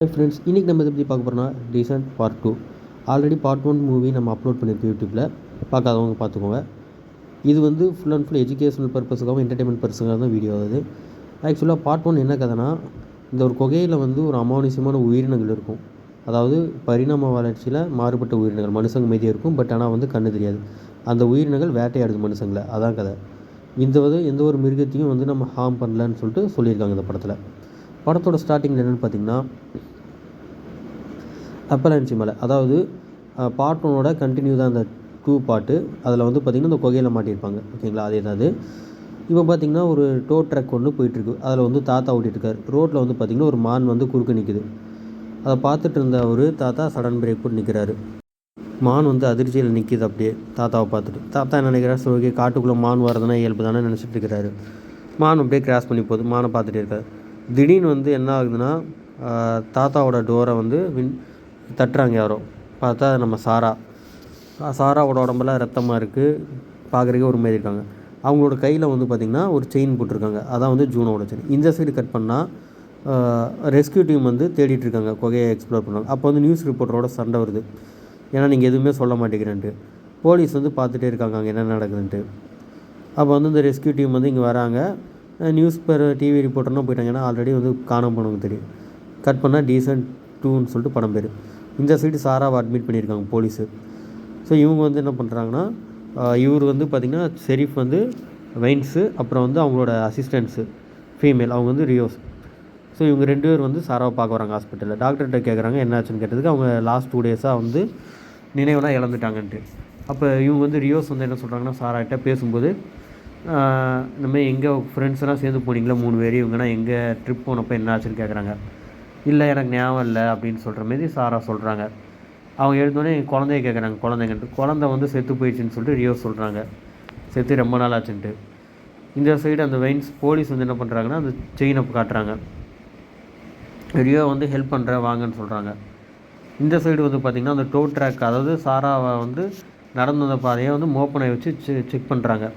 Hi friends, இன்றைக்கி நம்ம இதை பற்றி பார்க்க போகிறோம்னா recent part 2. Already part 1 movie நம்ம அப்லோட் பண்ணியிருக்கோம் யூடியூப்பில். பார்க்காதவங்க பார்த்துக்கோங்க. இது வந்து ஃபுல் அண்ட் ஃபுல் எஜுகேஷனல் பர்பஸுக்காகவும் என்டர்டைன்மெண்ட் பர்பஸுக்காக தான் வீடியோ ஆகுது. ஆக்சுவலாக பார்ட் 1 என்ன கதைனா, இந்த ஒரு குகையில் வந்து ஒரு அமானுஷ்யமான உயிரினங்கள் இருக்கும். அதாவது பரிணாம வளர்ச்சியில் மாறுபட்ட உயிரினங்கள் மனுஷங்க மீதியாக இருக்கும். பட் ஆனால் வந்து கண்ணு தெரியாது. அந்த உயிரினங்கள் வேட்டையாடுது மனுஷங்களை. அதான் கதை. எந்த ஒரு மிருகத்தையும் வந்து நம்ம ஹார்ம் பண்ணலன்னு சொல்லிட்டு சொல்லியிருக்காங்க இந்த படத்தில். படத்தோட ஸ்டார்டிங்கில் என்னென்னு பார்த்தீங்கன்னா, அப்பலாஞ்சி மலை, அதாவது பார்ட் 1ஓட கண்டினியூ தான் அந்த 2 பார்ட்டு. அதில் வந்து பார்த்திங்கன்னா இந்த குகையில் மாட்டியிருப்பாங்க. ஓகேங்களா, அதே தான் அது. இப்போ பார்த்திங்கன்னா ஒரு டோ ட்ரக் ஒன்று போயிட்டுருக்கு. அதில் வந்து தாத்தா ஓட்டிகிட்ருக்கார். ரோட்டில் வந்து பார்த்திங்கன்னா ஒரு மான் வந்து குறுக்க நிற்குது. அதை பார்த்துட்டு இருந்த ஒரு தாத்தா சடன் பிரேக் போட்டு நிற்கிறாரு. மான் வந்து அதிர்ச்சியில் நிற்கிது. அப்படியே தாத்தாவை பார்த்துட்டு தாத்தா என்ன நினைக்கிறார், ஸோ ஓகே காட்டுக்குள்ளே மான் வரதுனா இயல்பு தானே நினச்சிட்டு இருக்கிறாரு. மான் அப்படியே கிராஸ் பண்ணி போகுது. மானை பார்த்துட்டே இருக்காரு. திடீர்னு வந்து என்ன ஆகுதுன்னா, தாத்தாவோட டோரை வந்து தட்டுறாங்க யாரோ. பார்த்தா நம்ம சாராவோட உடம்பெல்லாம் ரத்தமாக இருக்குது. பார்க்குறதுக்கே ஒரு மாதிரி இருக்காங்க. அவங்களோட கையில் வந்து பார்த்திங்கன்னா ஒரு செயின் போட்டிருக்காங்க. அதான் வந்து ஜூனோட செயின். இந்த சைடு கட் பண்ணால் ரெஸ்கியூ டீம் வந்து தேடிட்டுருக்காங்க, குகையை எக்ஸ்ப்ளோர் பண்ணாங்க. அப்போ வந்து நியூஸ் ரிப்போர்ட்டரோட சண்டை வருது. ஏன்னா நீங்கள் எதுவுமே சொல்ல மாட்டேங்கிறேன்ட்டு. போலீஸ் வந்து பார்த்துட்டே இருக்காங்க அங்கே என்ன நடக்குதுன்ட்டு. அப்போ வந்து இந்த ரெஸ்கியூ டீம் வந்து இங்கே வராங்க. நியூஸ் டிவி ரிப்போர்ட்டர்னால் போயிட்டாங்க. ஏன்னா ஆல்ரெடி வந்து காணாமல் போனவங்க தெரியும். கட் பண்ணால் டீசன்ட் 2ன்னு சொல்லிட்டு படம் பேர். இந்த சைடு சாராவை அட்மிட் பண்ணியிருக்காங்க போலீஸு. ஸோ இவங்க வந்து என்ன பண்ணுறாங்கன்னா, இவர் வந்து பார்த்திங்கன்னா ஷெரீஃப் வந்து வைன்ஸு, அப்புறம் வந்து அவங்களோட அசிஸ்டன்ஸு ஃபீமேல், அவங்க வந்து ரியோஸ். ஸோ இவங்க 2 பேர் வந்து சாராவை பார்க்க வராங்க ஹாஸ்பிட்டலில். டாக்டர்கிட்ட கேட்குறாங்க என்னாச்சுன்னு கேட்டதுக்கு அவங்க லாஸ்ட் 2 டேஸாக வந்து நினைவெல்லாம் இழந்துட்டாங்கன்ட்டு. அப்போ இவங்க வந்து ரியோஸ் வந்து என்ன சொல்கிறாங்கன்னா, சாராகிட்ட பேசும்போது, இந்தமாதிரி எங்கள் ஃப்ரெண்ட்ஸ் எல்லாம் சேர்ந்து போனீங்களா 3 பேர், இவங்கன்னா எங்கே ட்ரிப் போனப்போ என்ன ஆச்சுன்னு கேட்குறாங்க. இல்லை எனக்கு ஞாபகம் இல்லை அப்படின்னு சொல்கிற மாரி சாரா சொல்கிறாங்க. அவங்க எழுந்தோடனே குழந்தைய கேட்குறாங்க, குழந்தைங்கன்ட்டு. குழந்தை வந்து செத்து போயிடுச்சுன்னு சொல்லிட்டு ரியோ சொல்கிறாங்க, செத்து ரொம்ப நாள் ஆச்சுன்ட்டு. இந்த சைடு அந்த வைன்ஸ் போலீஸ் வந்து என்ன பண்ணுறாங்கன்னா, அந்த செயினை காட்டுறாங்க. ரியோ வந்து ஹெல்ப் பண்ணுற வாங்கன்னு சொல்கிறாங்க. இந்த சைடு வந்து பார்த்திங்கன்னா அந்த டோ ட்ராக், அதாவது சாராவை வந்து நடந்து வந்த பாதையை வந்து மோப்பனை வச்சு செக் பண்ணுறாங்க.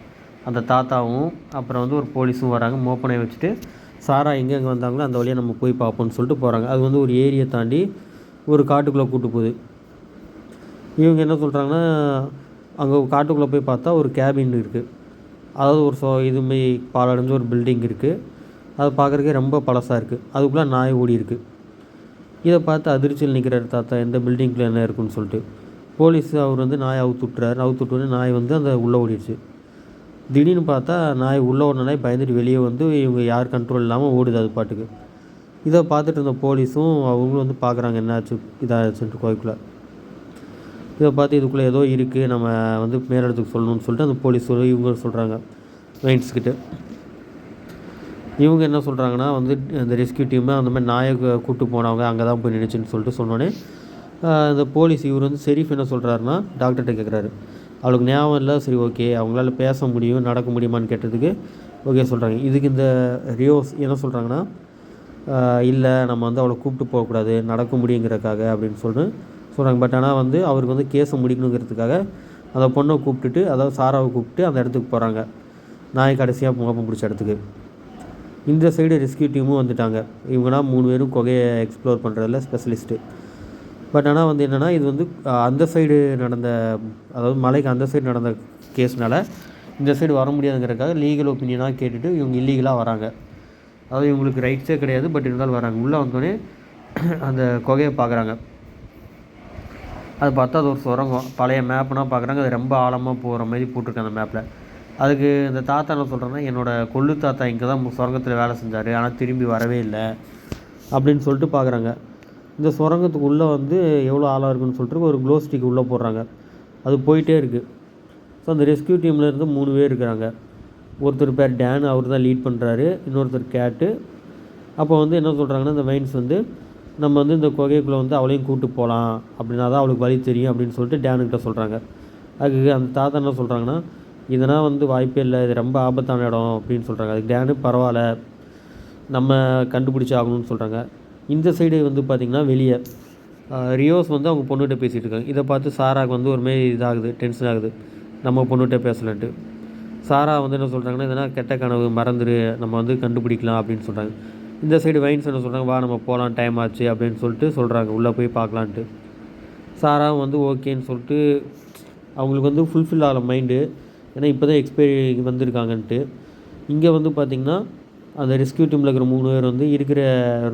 அந்த தாத்தாவும் அப்புறம் வந்து ஒரு போலீஸும் வராங்க. மோப்பனை வச்சுட்டு சாரா எங்கெங்கே வந்தாங்களோ அந்த வழியாக நம்ம போய் பார்ப்போம்னு சொல்லிட்டு போகிறாங்க. அது வந்து ஒரு ஏரியை தாண்டி ஒரு காட்டுக்குள்ளே கூட்டு போகுது. இவங்க என்ன சொல்கிறாங்கன்னா, அங்கே காட்டுக்குள்ளே போய் பார்த்தா ஒரு கேபின் இருக்குது. அதாவது ஒரு இதுமாரி பாலடைஞ்ச ஒரு பில்டிங் இருக்குது. அது பார்க்குறதுக்கே ரொம்ப பழசாக இருக்குது. அதுக்குள்ளே நாய் ஓடி இருக்குது. இதை பார்த்து அதிர்ச்சியில் நிற்கிறார் தாத்தா, எந்த பில்டிங்கில் என்ன இருக்குன்னு சொல்லிட்டு. போலீஸ் அவர் வந்து நாயை அவுத்துட்டுன்னு நாய் வந்து அந்த உள்ளே ஓடிடுச்சு. திடீர்னு பார்த்தா நாய் உள்ளே ஓடின நாய் பயந்துட்டு வெளியே வந்து இவங்க யார் கண்ட்ரோல் இல்லாமல் ஓடுது அது பாட்டுக்கு. இதை பார்த்துட்டு இருந்த போலீஸும் அவங்களும் வந்து பார்க்குறாங்க என்னாச்சு இதாச்சுன்ட்டு கோயிலுக்குள்ளே. இதை பார்த்து இதுக்குள்ளே ஏதோ இருக்குது, நம்ம வந்து மேலிடத்துக்கு சொல்லணும்னு சொல்லிட்டு அந்த போலீஸ் இவங்க சொல்கிறாங்க வைன்ஸ்கிட்ட. இவங்க என்ன சொல்கிறாங்கன்னா வந்து அந்த ரெஸ்கியூ டீமை அந்த மாதிரி நாயை கூப்பிட்டு போனவங்க அங்கே தான் போய் நினைச்சுன்னு சொல்லிட்டு சொன்னோன்னே இந்த போலீஸ் இவர் வந்து ஷெரீஃப் என்ன சொல்கிறாருன்னா, டாக்டர்கிட்ட கேட்குறாரு. அவளுக்கு ஞாபகம் இல்லை, சரி ஓகே அவங்களால பேச முடியும் நடக்க முடியுமான்னு கேட்டதுக்கு ஓகே சொல்கிறாங்க. இதுக்கு இந்த ரியோஸ் என்ன சொல்கிறாங்கன்னா, இல்லை நம்ம வந்து அவளை கூப்பிட்டு போகக்கூடாது நடக்க முடியுங்கிறதுக்காக அப்படின்னு சொல்கிறாங்க. பட் ஆனால் வந்து அவருக்கு வந்து கேஸை முடிக்கணுங்கிறதுக்காக அந்த பொண்ணை கூப்பிட்டுட்டு, அதாவது சாராவை கூப்பிட்டு அந்த இடத்துக்கு போகிறாங்க. நாய் கடைசியாக மோப்பம் பிடிச்ச இடத்துக்கு. இந்த சைடு ரெஸ்கியூ டீமும் வந்துட்டாங்க. இவங்கன்னா 3 பேரும் குகையை எக்ஸ்ப்ளோர் பண்ணுறதுல ஸ்பெஷலிஸ்ட்டு. பட் ஆனால் வந்து என்னென்னா, இது வந்து அந்த சைடு நடந்த, அதாவது மலைக்கு அந்த சைடு நடந்த கேஸ்னால் இந்த சைடு வர முடியாதுங்கிறதுக்காக லீகல் ஒப்பீனியனாக கேட்டுட்டு இவங்க இல்லீகலாக வராங்க. அதாவது இவங்களுக்கு ரைட்ஸே கிடையாது, பட் இருந்தாலும் வராங்க. உள்ளே வந்தோடனே அந்த குகையை பார்க்குறாங்க. அது பார்த்தா அது ஒரு சுரங்கம். பழைய மேப்னால் பார்க்குறாங்க, அது ரொம்ப ஆழமாக போகிற மாதிரி போட்டிருக்காங்க அந்த மேப்பில். அதுக்கு இந்த தாத்தா என்ன சொல்கிறேன்னா, என்னோடய கொள்ளு தாத்தா இங்கே தான் சுரங்கத்தில் வேலை செஞ்சார், ஆனால் திரும்பி வரவே இல்லை அப்படின்னு சொல்லிட்டு பார்க்குறாங்க. இந்த சுரங்கத்துக்கு உள்ளே வந்து எவ்வளோ ஆழம் இருக்குன்னு சொல்லிட்டு ஒரு க்ளோ ஸ்டிக் உள்ளே போடுறாங்க. அது போயிட்டே இருக்குது. ஸோ அந்த ரெஸ்கியூ டீம்லேருந்து 3 பேர் இருக்கிறாங்க. ஒருத்தர் பேர் டேன், அவர் தான் லீட் பண்ணுறாரு. இன்னொருத்தர் கேட்டு. அப்போ வந்து என்ன சொல்கிறாங்கன்னா, இந்த வைன்ஸ் வந்து நம்ம வந்து இந்த குகைக்குள்ளே வந்து அவளையும் கூப்பிட்டு போகலாம் அப்படின்னா தான் அவளுக்கு வழி தெரியும் அப்படின்னு சொல்லிட்டு டேனுக்கிட்ட சொல்கிறாங்க. அதுக்கு அந்த தாத்தா என்ன சொல்கிறாங்கன்னா, இதனால் வந்து வாய்ப்பே இல்லை, இது ரொம்ப ஆபத்தான இடம் அப்படின்னு சொல்கிறாங்க. அதுக்கு டேனு பரவாயில்ல நம்ம கண்டுபிடிச்சி ஆகணும்னு சொல்கிறாங்க. இந்த சைடு வந்து பார்த்திங்கன்னா வெளியே ரியோஸ் வந்து அவங்க பொண்ணுகிட்ட பேசிகிட்டு இருக்காங்க. இதை பார்த்து சாராவுக்கு வந்து ஒரு மாரி இதாகுது, டென்ஷன் ஆகுது, நம்ம பொண்ணுகிட்ட பேசலன்ட்டு. சாரா வந்து என்ன சொல்கிறாங்கன்னா, இதெல்லாம் கெட்ட கனவு, மறந்துடு, நம்ம வந்து கண்டுபிடிக்கலாம் அப்படின்னு சொல்கிறாங்க. இந்த சைடு வைன்ஸ் என்ன சொல்கிறாங்க, வா நம்ம போகலாம் டைம் ஆச்சு அப்படின்னு சொல்லிட்டு சொல்கிறாங்க, உள்ளே போய் பார்க்கலான்ட்டு. சாராவும் வந்து ஓகேன்னு சொல்லிட்டு அவங்களுக்கு வந்து ஃபுல்ஃபில் ஆகலை மைண்டு, ஏன்னா இப்போ தான் எக்ஸ்பைரி வந்திருக்காங்கன்ட்டு. இங்கே வந்து பார்த்திங்கன்னா அந்த ரெஸ்கியூ டீமில் இருக்கிற 3 பேர் வந்து இருக்கிற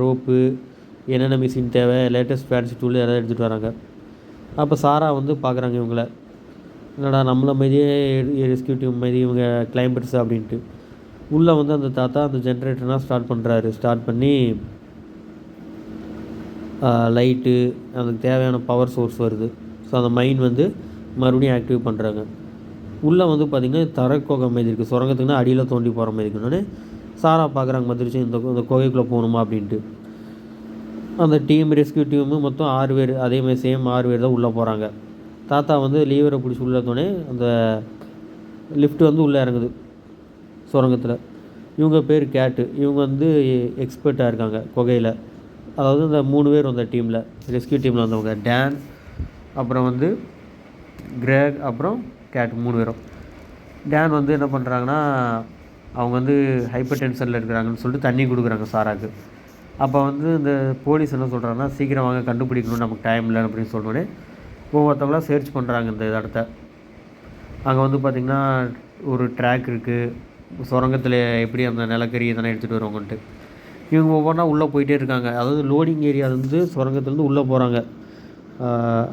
ரோப்பு, என்னென்ன மிஷின் தேவை, லேட்டஸ்ட் ஃபேன்சி டூல் எதாவது எடுத்துகிட்டு வராங்க. அப்போ சாரா வந்து பார்க்குறாங்க இவங்கள, என்னடா நம்மளை மாதிரியே ரெஸ்கியூ டீம் மாதிரி இவங்க கிளைம்பர்ஸ் அப்படின்ட்டு. உள்ளே வந்து அந்த தாத்தா அந்த ஜென்ரேட்டர்னால் ஸ்டார்ட் பண்ணி லைட்டு, அதுக்கு தேவையான பவர் சோர்ஸ் வருது. ஸோ அந்த மைன் வந்து மறுபடியும் ஆக்டிவ் பண்ணுறாங்க. உள்ளே வந்து பார்த்திங்கன்னா தரக்குகை மாதிரி இருக்குது, சுரங்கத்துக்குன்னா அடியில் தோண்டி போகிற மாதிரி இருக்குன்னு சாரா பார்க்குறாங்க மந்திரிச்சு இந்த குகைக்குள்ளே போகணுமா அப்படின்ட்டு. அந்த டீம் ரெஸ்கியூ டீமு மொத்தம் 6 பேர், அதேமாதிரி சேம் 6 பேர் தான் உள்ளே போகிறாங்க. தாத்தா வந்து லீவரை பிடிச்சி உள்ளத்தோடனே அந்த லிஃப்ட் வந்து உள்ளே இறங்குது சுரங்கத்தில். இவங்க பேர் கேட்டு, இவங்க வந்து எக்ஸ்பர்ட்டாக இருக்காங்க குகையில். அதாவது இந்த 3 பேர் வந்த டீமில், ரெஸ்கியூ டீமில் வந்தவங்க டேன், அப்புறம் வந்து கிரேக், அப்புறம் கேட், 3 பேரும். டேன் வந்து என்ன பண்ணுறாங்கன்னா, அவங்க வந்து ஹைப்பர் டென்ஷனில் இருக்கிறாங்கன்னு சொல்லிட்டு தண்ணி கொடுக்குறாங்க சாராக்கு. அப்போ வந்து இந்த போலீஸ் என்ன சொல்கிறாங்கன்னா, சீக்கிரம் வாங்க கண்டுபிடிக்கணும், நமக்கு டைம் இல்லை அப்படின்னு சொன்னோடனே ஒவ்வொருத்தவங்களாம் சர்ச் பண்ணுறாங்க இந்த இடத்த. அங்கே வந்து பார்த்திங்கன்னா ஒரு ட்ராக் இருக்குது, சுரங்கத்தில் எப்படி அந்த நிலக்கரி இதெல்லாம் எடுத்துகிட்டு வருவாங்கன்ட்டு. இவங்க ஒவ்வொன்றா உள்ளே போயிட்டே இருக்காங்க. அதாவது லோடிங் ஏரியா வந்து சுரங்கத்துலேருந்து உள்ளே போகிறாங்க.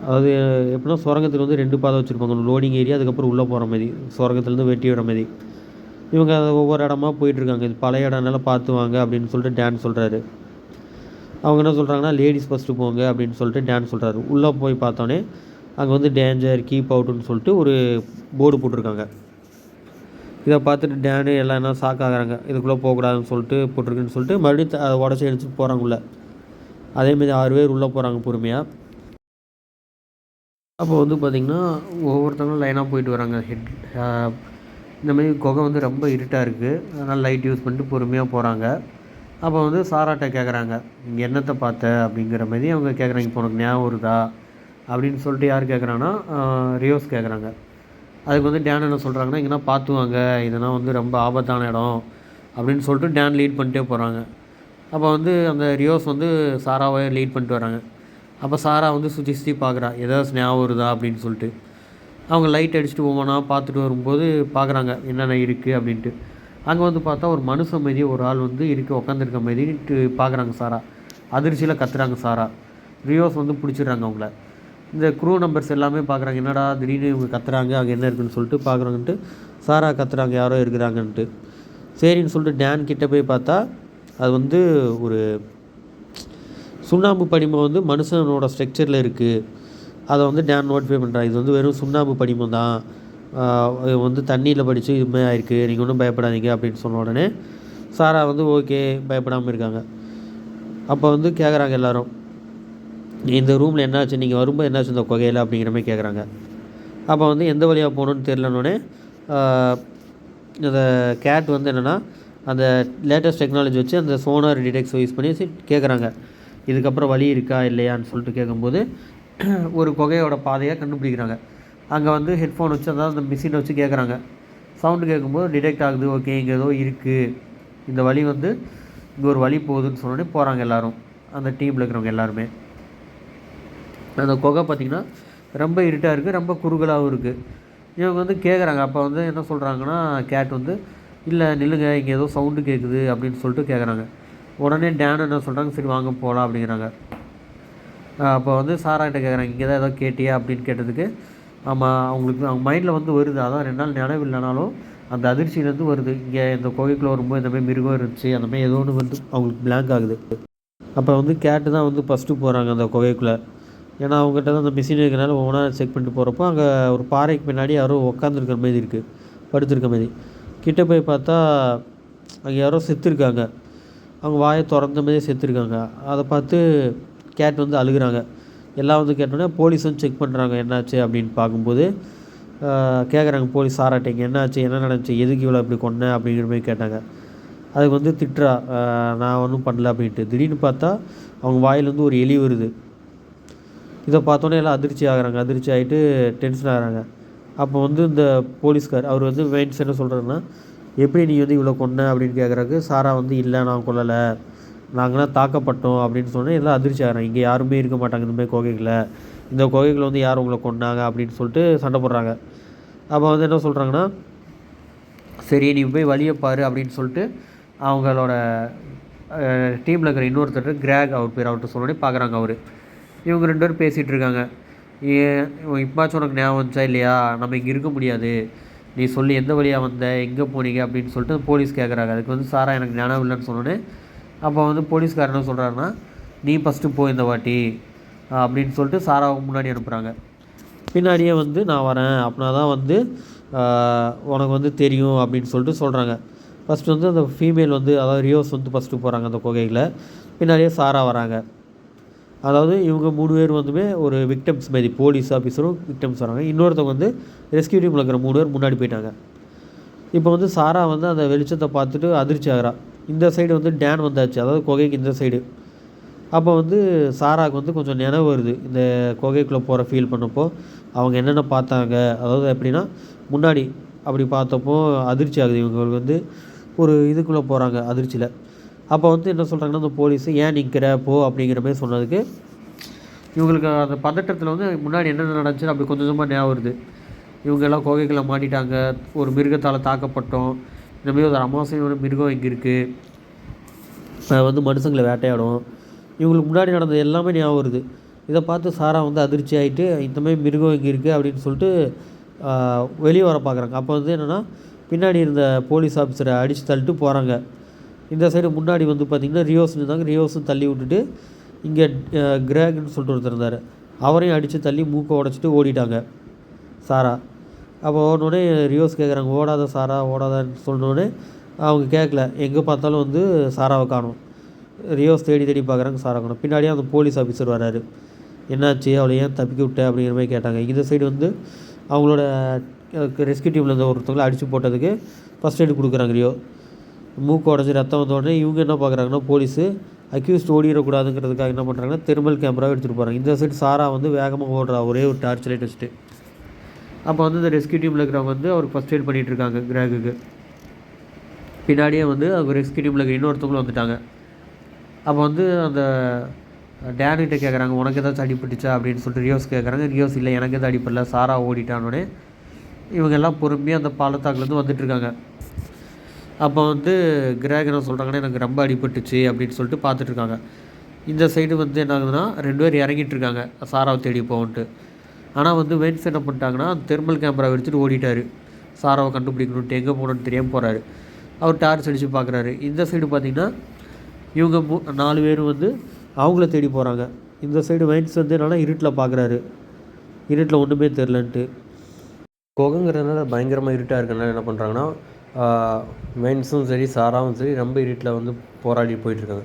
அதாவது எப்படின்னா சுரங்கத்தில் வந்து 2 பாதை வச்சுருப்பாங்க, லோடிங் ஏரியா, அதுக்கப்புறம் உள்ளே போகிற மாதிரி, சுரங்கத்துலேருந்து வெட்டி வர மாதிரி. இவங்க ஒவ்வொரு இடமா போயிட்டுருக்காங்க. இது பழைய இடம்னால பார்த்து வாங்க அப்படின்னு சொல்லிட்டு டேன் சொல்கிறாரு. அவங்க என்ன சொல்கிறாங்கன்னா, லேடிஸ் ஃபஸ்ட்டு போங்க அப்படின்னு சொல்லிட்டு டேன் சொல்கிறாரு. உள்ளே போய் பார்த்தோன்னே அங்கே வந்து டேஞ்சர் கீப் அவுட்டுன்னு சொல்லிட்டு ஒரு போர்டு போட்டிருக்காங்க. இதை பார்த்துட்டு டேனு எல்லாம் என்ன ஷாக் ஆகிறாங்க, இதுக்குள்ளே போகக்கூடாதுன்னு சொல்லிட்டு போட்டிருக்குன்னு சொல்லிட்டு மறுபடியும் அதை உடச்சி அடிச்சுட்டு போகிறாங்க உள்ளே. அதேமாரி 6 பேர் உள்ளே போகிறாங்க பொறுமையாக. அப்போ வந்து பார்த்திங்கன்னா ஒவ்வொருத்தவங்களும் லைனாக போயிட்டு வராங்க. இந்தமாரி குகை வந்து ரொம்ப இருட்டாக இருக்குது, அதனால் லைட் யூஸ் பண்ணிட்டு பொறுமையாக போகிறாங்க. அப்போ வந்து சாராட்ட கேட்குறாங்க, இங்கே என்னத்தை பார்த்த அப்படிங்கிற மாதிரி அவங்க கேட்குறாங்க. இப்போ உனக்கு ஞாபகம் வருதா அப்படின்னு சொல்லிட்டு யார் கேட்குறாங்கன்னா, ரியோஸ் கேட்குறாங்க. அதுக்கு வந்து டேன் என்ன சொல்கிறாங்கன்னா, இங்கேனா பார்த்துவாங்க, இதெல்லாம் வந்து ரொம்ப ஆபத்தான இடம் அப்படின்னு சொல்லிட்டு டேன் லீட் பண்ணிட்டே போகிறாங்க. அப்போ வந்து அந்த ரியோஸ் வந்து சாராவை லீட் பண்ணிட்டு வராங்க. அப்போ சாரா வந்து சுற்றி பார்க்குறா, ஏதாவது ஞாபகம் வருதா அப்படின்னு சொல்லிட்டு. அவங்க லைட் அடிச்சுட்டு ஒவ்வொன்றா பார்த்துட்டு வரும்போது பார்க்குறாங்க என்னென்ன இருக்குது அப்படின்ட்டு. அங்கே வந்து பார்த்தா ஒரு மனுஷன் மாரி ஒரு ஆள் வந்து உட்காந்துருக்க மாதிரிட்டு பார்க்குறாங்க சாரா. அதிர்ச்சியில் கத்துறாங்க சாரா. ரியோஸ் வந்து பிடிச்சிடுறாங்க அவங்கள. இந்த க்ரூ நம்பர்ஸ் எல்லாமே பார்க்குறாங்க, என்னடா திடீர்னு இவங்க கத்துறாங்க, அங்கே என்ன இருக்குன்னு சொல்லிட்டு பார்க்குறாங்கன்ட்டு சாரா கத்துறாங்க, யாரோ இருக்கிறாங்கன்ட்டு. சரின்னு சொல்லிட்டு டேன் கிட்டே போய் பார்த்தா அது வந்து ஒரு சுண்ணாம்பு படிமம் வந்து மனுஷனோட ஸ்ட்ரக்சரில் இருக்குது. அதை வந்து டேன் நோட்டிஃபை பண்ணுறான், இது வந்து வெறும் சுண்ணாம்பு படிமம் தான், வந்து தண்ணியில் படித்து இதுமாதிரி ஆயிருக்கு, நீங்கள் ஒன்றும் பயப்படாதீங்க அப்படின்னு சொன்ன உடனே சாரா வந்து ஓகே பயப்படாமல் இருக்காங்க. அப்போ வந்து கேட்குறாங்க எல்லோரும், இந்த ரூமில் என்னாச்சு, நீங்கள் வரும்போது என்னாச்சு இந்த குகையில் அப்படிங்கிற மாதிரி கேட்குறாங்க. அப்போ வந்து எந்த வழியாக போகணுன்னு தெரிலனோடனே இந்த கேட் வந்து என்னென்னா அந்த லேட்டஸ்ட் டெக்னாலஜி வச்சு அந்த சோனார் டிடெக்ட்ஸ் யூஸ் பண்ணி கேட்குறாங்க, இதுக்கப்புறம் வழி இருக்கா இல்லையான்னு சொல்லிட்டு கேட்கும்போது ஒரு குகையோட பாதையை கண்டுபிடிக்கிறாங்க. அங்கே வந்து ஹெட்ஃபோன் வச்சு, அதாவது அந்த மிஷினை வச்சு கேட்குறாங்க. சவுண்டு கேட்கும்போது டிடெக்ட் ஆகுது, ஓகே இங்கே ஏதோ இருக்குது, இந்த வழி வந்து இங்கே ஒரு வழி போகுதுன்னு சொன்னோடனே போகிறாங்க எல்லோரும், அந்த டீமில் இருக்கிறவங்க எல்லாருமே. அந்த குகை பார்த்திங்கன்னா ரொம்ப இருட்டாக இருக்குது, ரொம்ப குறுகலாகவும் இருக்குது. இவங்க வந்து கேட்குறாங்க. அப்போ வந்து என்ன சொல்கிறாங்கன்னா, கேட் வந்து இல்லை நில்லுங்க, இங்கே ஏதோ சவுண்டு கேட்குது அப்படின்னு சொல்லிட்டு கேட்குறாங்க. உடனே டேன் என்ன சொல்கிறாங்க, சரி வாங்க போகலாம் அப்படிங்கிறாங்க. அப்போ வந்து சாராகிட்ட கேட்குறாங்க, இங்கே தான் ஏதோ கேட்டியா அப்படின்னு கேட்டதுக்கு, ஆமாம் அவங்களுக்கு அவங்க மைண்டில் வந்து வருது, அதான் 2 நாள் நினைவு இல்லைனாலும் அந்த அதிர்ச்சியிலேருந்து வருது, இங்கே இந்த கோவிலுக்குள்ளே வரும்போது இந்தமாதிரி மிருகம் இருந்துச்சு, அந்தமாதிரி ஏதோ ஒன்று வந்து அவங்களுக்கு பிளாங்க் ஆகுது. அப்போ வந்து கேட்டு தான் வந்து ஃபஸ்ட்டு போகிறாங்க அந்த குகைக்குள்ளே. ஏன்னா அவங்ககிட்ட தான் அந்த மிஷின் இருக்கிறனால ஒவ்வொன்றா செக் பண்ணிட்டு போகிறப்போ அங்கே ஒரு பாறைக்கு பின்னாடி யாரோ உட்காந்துருக்கிற மாதிரி இருக்குது, படுத்துருக்க மாதிரி. கிட்டே போய் பார்த்தா அங்கே யாரோ செத்துருக்காங்க, அவங்க வாயை திறந்த மாதிரி செத்துருக்காங்க. அதை பார்த்து கேட் வந்து அழுகுறாங்க. எல்லாம் வந்து கேட்டோன்னே போலீஸ் வந்து செக் பண்ணுறாங்க என்னாச்சு அப்படின்னு பார்க்கும்போது கேட்குறாங்க போலீஸ் சாராட்டிங்க, என்னாச்சு, என்ன நடந்துச்சு, எதுக்கு இவ்வளோ இப்படி கொன்னேன் அப்படிங்கிற மாதிரி கேட்டாங்க. அதுக்கு வந்து திட்டுறா, நான் ஒன்றும் பண்ணல அப்படின்ட்டு. திடீர்னு பார்த்தா அவங்க வாயிலேருந்து ஒரு எலி வருது. இதை பார்த்தோன்னே எல்லாம் அதிர்ச்சி ஆகிறாங்க, அதிர்ச்சி ஆகிட்டு டென்ஷன் ஆகிறாங்க. அப்போ வந்து இந்த போலீஸ்கார் அவர் வந்து வெயின்ஸ் என்ன சொல்கிறாருன்னா, எப்படி நீ வந்து இவ்வளோ கொன்ன அப்படின்னு கேட்குறாக்கு சாரா வந்து இல்லை நான் கொல்லலை, நாங்களாம் தாக்கப்பட்டோம் அப்படின்னு சொன்னேன். எல்லாம் அதிர்ச்சி ஆகிறாங்க. இங்கே யாருமே இருக்க மாட்டாங்க இந்தமாதிரி குகைகளில், இந்த குகைகளில் வந்து யார் உங்களை கொண்டாங்க அப்படின்னு சொல்லிட்டு சண்டை போடுறாங்க. அப்போ வந்து என்ன சொல்கிறாங்கன்னா, சரி நீ போய் வழியை பாரு அப்படின்னு சொல்லிட்டு அவங்களோட டீமில் இருக்கிற இன்னொருத்தர் கிராக் அவர் பேர், அவர்கிட்ட சொன்னோடனே பார்க்குறாங்க. இவங்க 2 பேரும் பேசிகிட்டு இருக்காங்க. இப்போச்சும் உனக்கு ஞாபகம் வந்துச்சா இல்லையா, நம்ம இங்கே இருக்க முடியாது, நீ சொல்லி எந்த வழியாக வந்த, எங்கே போனீங்க அப்படின்னு சொல்லிட்டு போலீஸ் கேட்குறாங்க. அதுக்கு வந்து சாரா எனக்கு ஞாபகம் இல்லைன்னு சொன்னோன்னே அப்போ வந்து போலீஸ்காரர் என்ன சொல்கிறாருன்னா, நீ ஃபஸ்ட்டு போ இந்த வாட்டி அப்படின்னு சொல்லிட்டு சாராவை முன்னாடி அனுப்புகிறாங்க. பின்னாடியே வந்து நான் வரேன் அப்படின்னா தான் வந்து உனக்கு வந்து தெரியும் அப்படின்னு சொல்லிட்டு சொல்கிறாங்க. ஃபஸ்ட்டு வந்து அந்த ஃபீமேல் வந்து, அதாவது ரியோஸ் வந்து ஃபஸ்ட்டு போகிறாங்க அந்த குகையில். பின்னாடியே சாரா வராங்க. அதாவது இவங்க 3 பேர் வந்துமே ஒரு விக்டம்ஸ் மாரி, போலீஸ் ஆஃபீஸரும் விக்டம்ஸ் வராங்க. இன்னொருத்தவங்க வந்து ரெஸ்கியூ டீமில் இருக்கிற 3 பேர் முன்னாடி போயிட்டாங்க. இப்போ வந்து சாரா வந்து அந்த வெளிச்சத்தை பார்த்துட்டு அதிர்ச்சி ஆகிறா. இந்த சைடு வந்து டேன் வந்தாச்சு, அதாவது குகைக்கு இந்த சைடு. அப்போ வந்து சாராவுக்கு வந்து கொஞ்சம் நினைவு வருது, இந்த குகைக்குள்ளே போகிற ஃபீல் பண்ணப்போ அவங்க என்னென்ன பார்த்தாங்க. அதாவது எப்படின்னா, முன்னாடி அப்படி பார்த்தப்போ அதிர்ச்சி ஆகுது. இவங்களுக்கு வந்து ஒரு இதுக்குள்ளே போகிறாங்க அதிர்ச்சியில். அப்போ வந்து என்ன சொல்கிறாங்கன்னா, அந்த போலீஸு ஏன் நிற்கிற போ அப்படிங்கிற மாதிரி சொன்னதுக்கு இவங்களுக்கு அந்த பதட்டத்தில் வந்து முன்னாடி என்னென்ன நடந்துச்சுன்னு அப்படி கொஞ்சம் கொஞ்சமாக ஞாபகம் வருது. இவங்க எல்லாம் குகைக்குள்ளே மாட்டிட்டாங்க, ஒரு மிருகத்தால் தாக்கப்பட்டோம், இந்தமாரி ஒரு அமாவாசையோட மிருகம் இங்கே இருக்குது, வந்து மனுஷங்களை வேட்டையாடும். இவங்களுக்கு முன்னாடி நடந்தது எல்லாமே ஞாபகம் வருது. இதை பார்த்து சாரா வந்து அதிர்ச்சி ஆகிட்டு, இந்தமாதிரி மிருகம் இங்கே இருக்குது அப்படின்னு சொல்லிட்டு வெளியே வர பார்க்குறாங்க. அப்போ வந்து என்னென்னா, பின்னாடி இருந்த போலீஸ் ஆஃபீஸரை அடித்து தள்ளிட்டு போகிறாங்க. இந்த சைடு முன்னாடி வந்து பார்த்திங்கன்னா ரியோஸ் இருந்தாங்க. ரியோஸும் தள்ளி விட்டுட்டு இங்கே கிராக்னு சொல்லிட்டு ஒருத்தர் இருந்தார், அவரையும் அடித்து தள்ளி மூக்கை உடச்சிட்டு ஓடிட்டாங்க சாரா. அப்போ ஓடனோடனே ரியோஸ் கேட்குறாங்க, ஓடாத சாரா ஓடாதான்னு சொன்னோடனே அவங்க கேட்கல. எங்கே பார்த்தாலும் வந்து சாராவை காணும். ரியோஸ் தேடி தேடி பார்க்குறாங்க, சாரா காணும். பின்னாடியே அந்த போலீஸ் ஆஃபீஸர் வராரு. என்னாச்சு, அவளை ஏன் தப்பிக்க விட்ட அப்படிங்கிற மாதிரி கேட்டாங்க. இந்த சைடு வந்து அவங்களோட ரெஸ்கியூ டீமில் இருந்த ஒருத்தவங்களை அடித்து போட்டதுக்கு ஃபஸ்ட் எய்டு கொடுக்குறாங்க ரியோ. மூக்கு உடஞ்சி ரத்தம் வந்தோடனே இவங்க என்ன பார்க்குறாங்கன்னா, போலீஸு அக்யூஸ்ட் ஓடிடக்கூடாதுங்கிறதுக்காக என்ன பண்ணுறாங்கன்னா, தெர்மல் கேமராவை எடுத்துகிட்டு போகிறாங்க. இந்த சைடு சாரா வந்து வேகமாக ஓடுறா, ஒரே ஒரு டார்ச் லைட் வச்சுட்டு. அப்போ வந்து இந்த ரெஸ்கியூ டீமில் இருக்கிறவங்க வந்து அவருக்கு ஃபஸ்ட் எய்ட் பண்ணிகிட்ருக்காங்க கிராகுக்கு. பின்னாடியே வந்து அவங்க ரெஸ்கியூ டீமில் இருக்கிற இன்னொருத்தவங்களும் வந்துட்டாங்க. அப்போ வந்து அந்த டேனிகிட்ட கேட்குறாங்க, உனக்கு ஏதாச்சும் அடிப்பட்டுச்சா அப்படின்னு சொல்லிட்டு ரியோஸ் கேட்குறாங்க. ரியோஸ் இல்லை, எனக்கு எதுவும் அடிப்படல, சாரா ஓடிட்டானோடனே இவங்க எல்லாம் பொறுமையாக அந்த பள்ளத்தாக்குலேருந்து வந்துட்டுருக்காங்க. அப்போ வந்து கிராக் என்ன சொல்கிறாங்கன்னா, எனக்கு ரொம்ப அடிபட்டுச்சு அப்படின்னு சொல்லிட்டு பார்த்துட்ருக்காங்க. இந்த சைடு வந்து என்ன ஆகுதுன்னா, 2 பேர் இறங்கிட்டுருக்காங்க சாராவை தேடி போகன்ட்டு. ஆனால் வந்து வெயின்ஸ் என்ன பண்ணிட்டாங்கன்னா, தெர்மல் கேமரா எடுத்துகிட்டு ஓடிட்டார். சாராவை கண்டுபிடிக்கணுன்ட்டு எங்கே போகணுன்னு தெரியாமல் போகிறாரு. அவர் டார்ச் அடித்து பார்க்குறாரு. இந்த சைடு பார்த்திங்கன்னா இவங்க 4 பேரும் வந்து அவங்கள தேடி போகிறாங்க. இந்த சைடு வெயின்ஸ் வந்து என்னென்னா இருட்டில் பார்க்குறாரு, இருட்டில் ஒன்றுமே தெரிலன்ட்டு. குகைங்கிறதுனால பயங்கரமாக இருட்டாக இருக்கிறனால என்ன பண்ணுறாங்கன்னா, வெயின்ஸும் சரி சாராவும் சரி ரொம்ப இருட்டில் வந்து போராடி போயிட்டுருக்காங்க.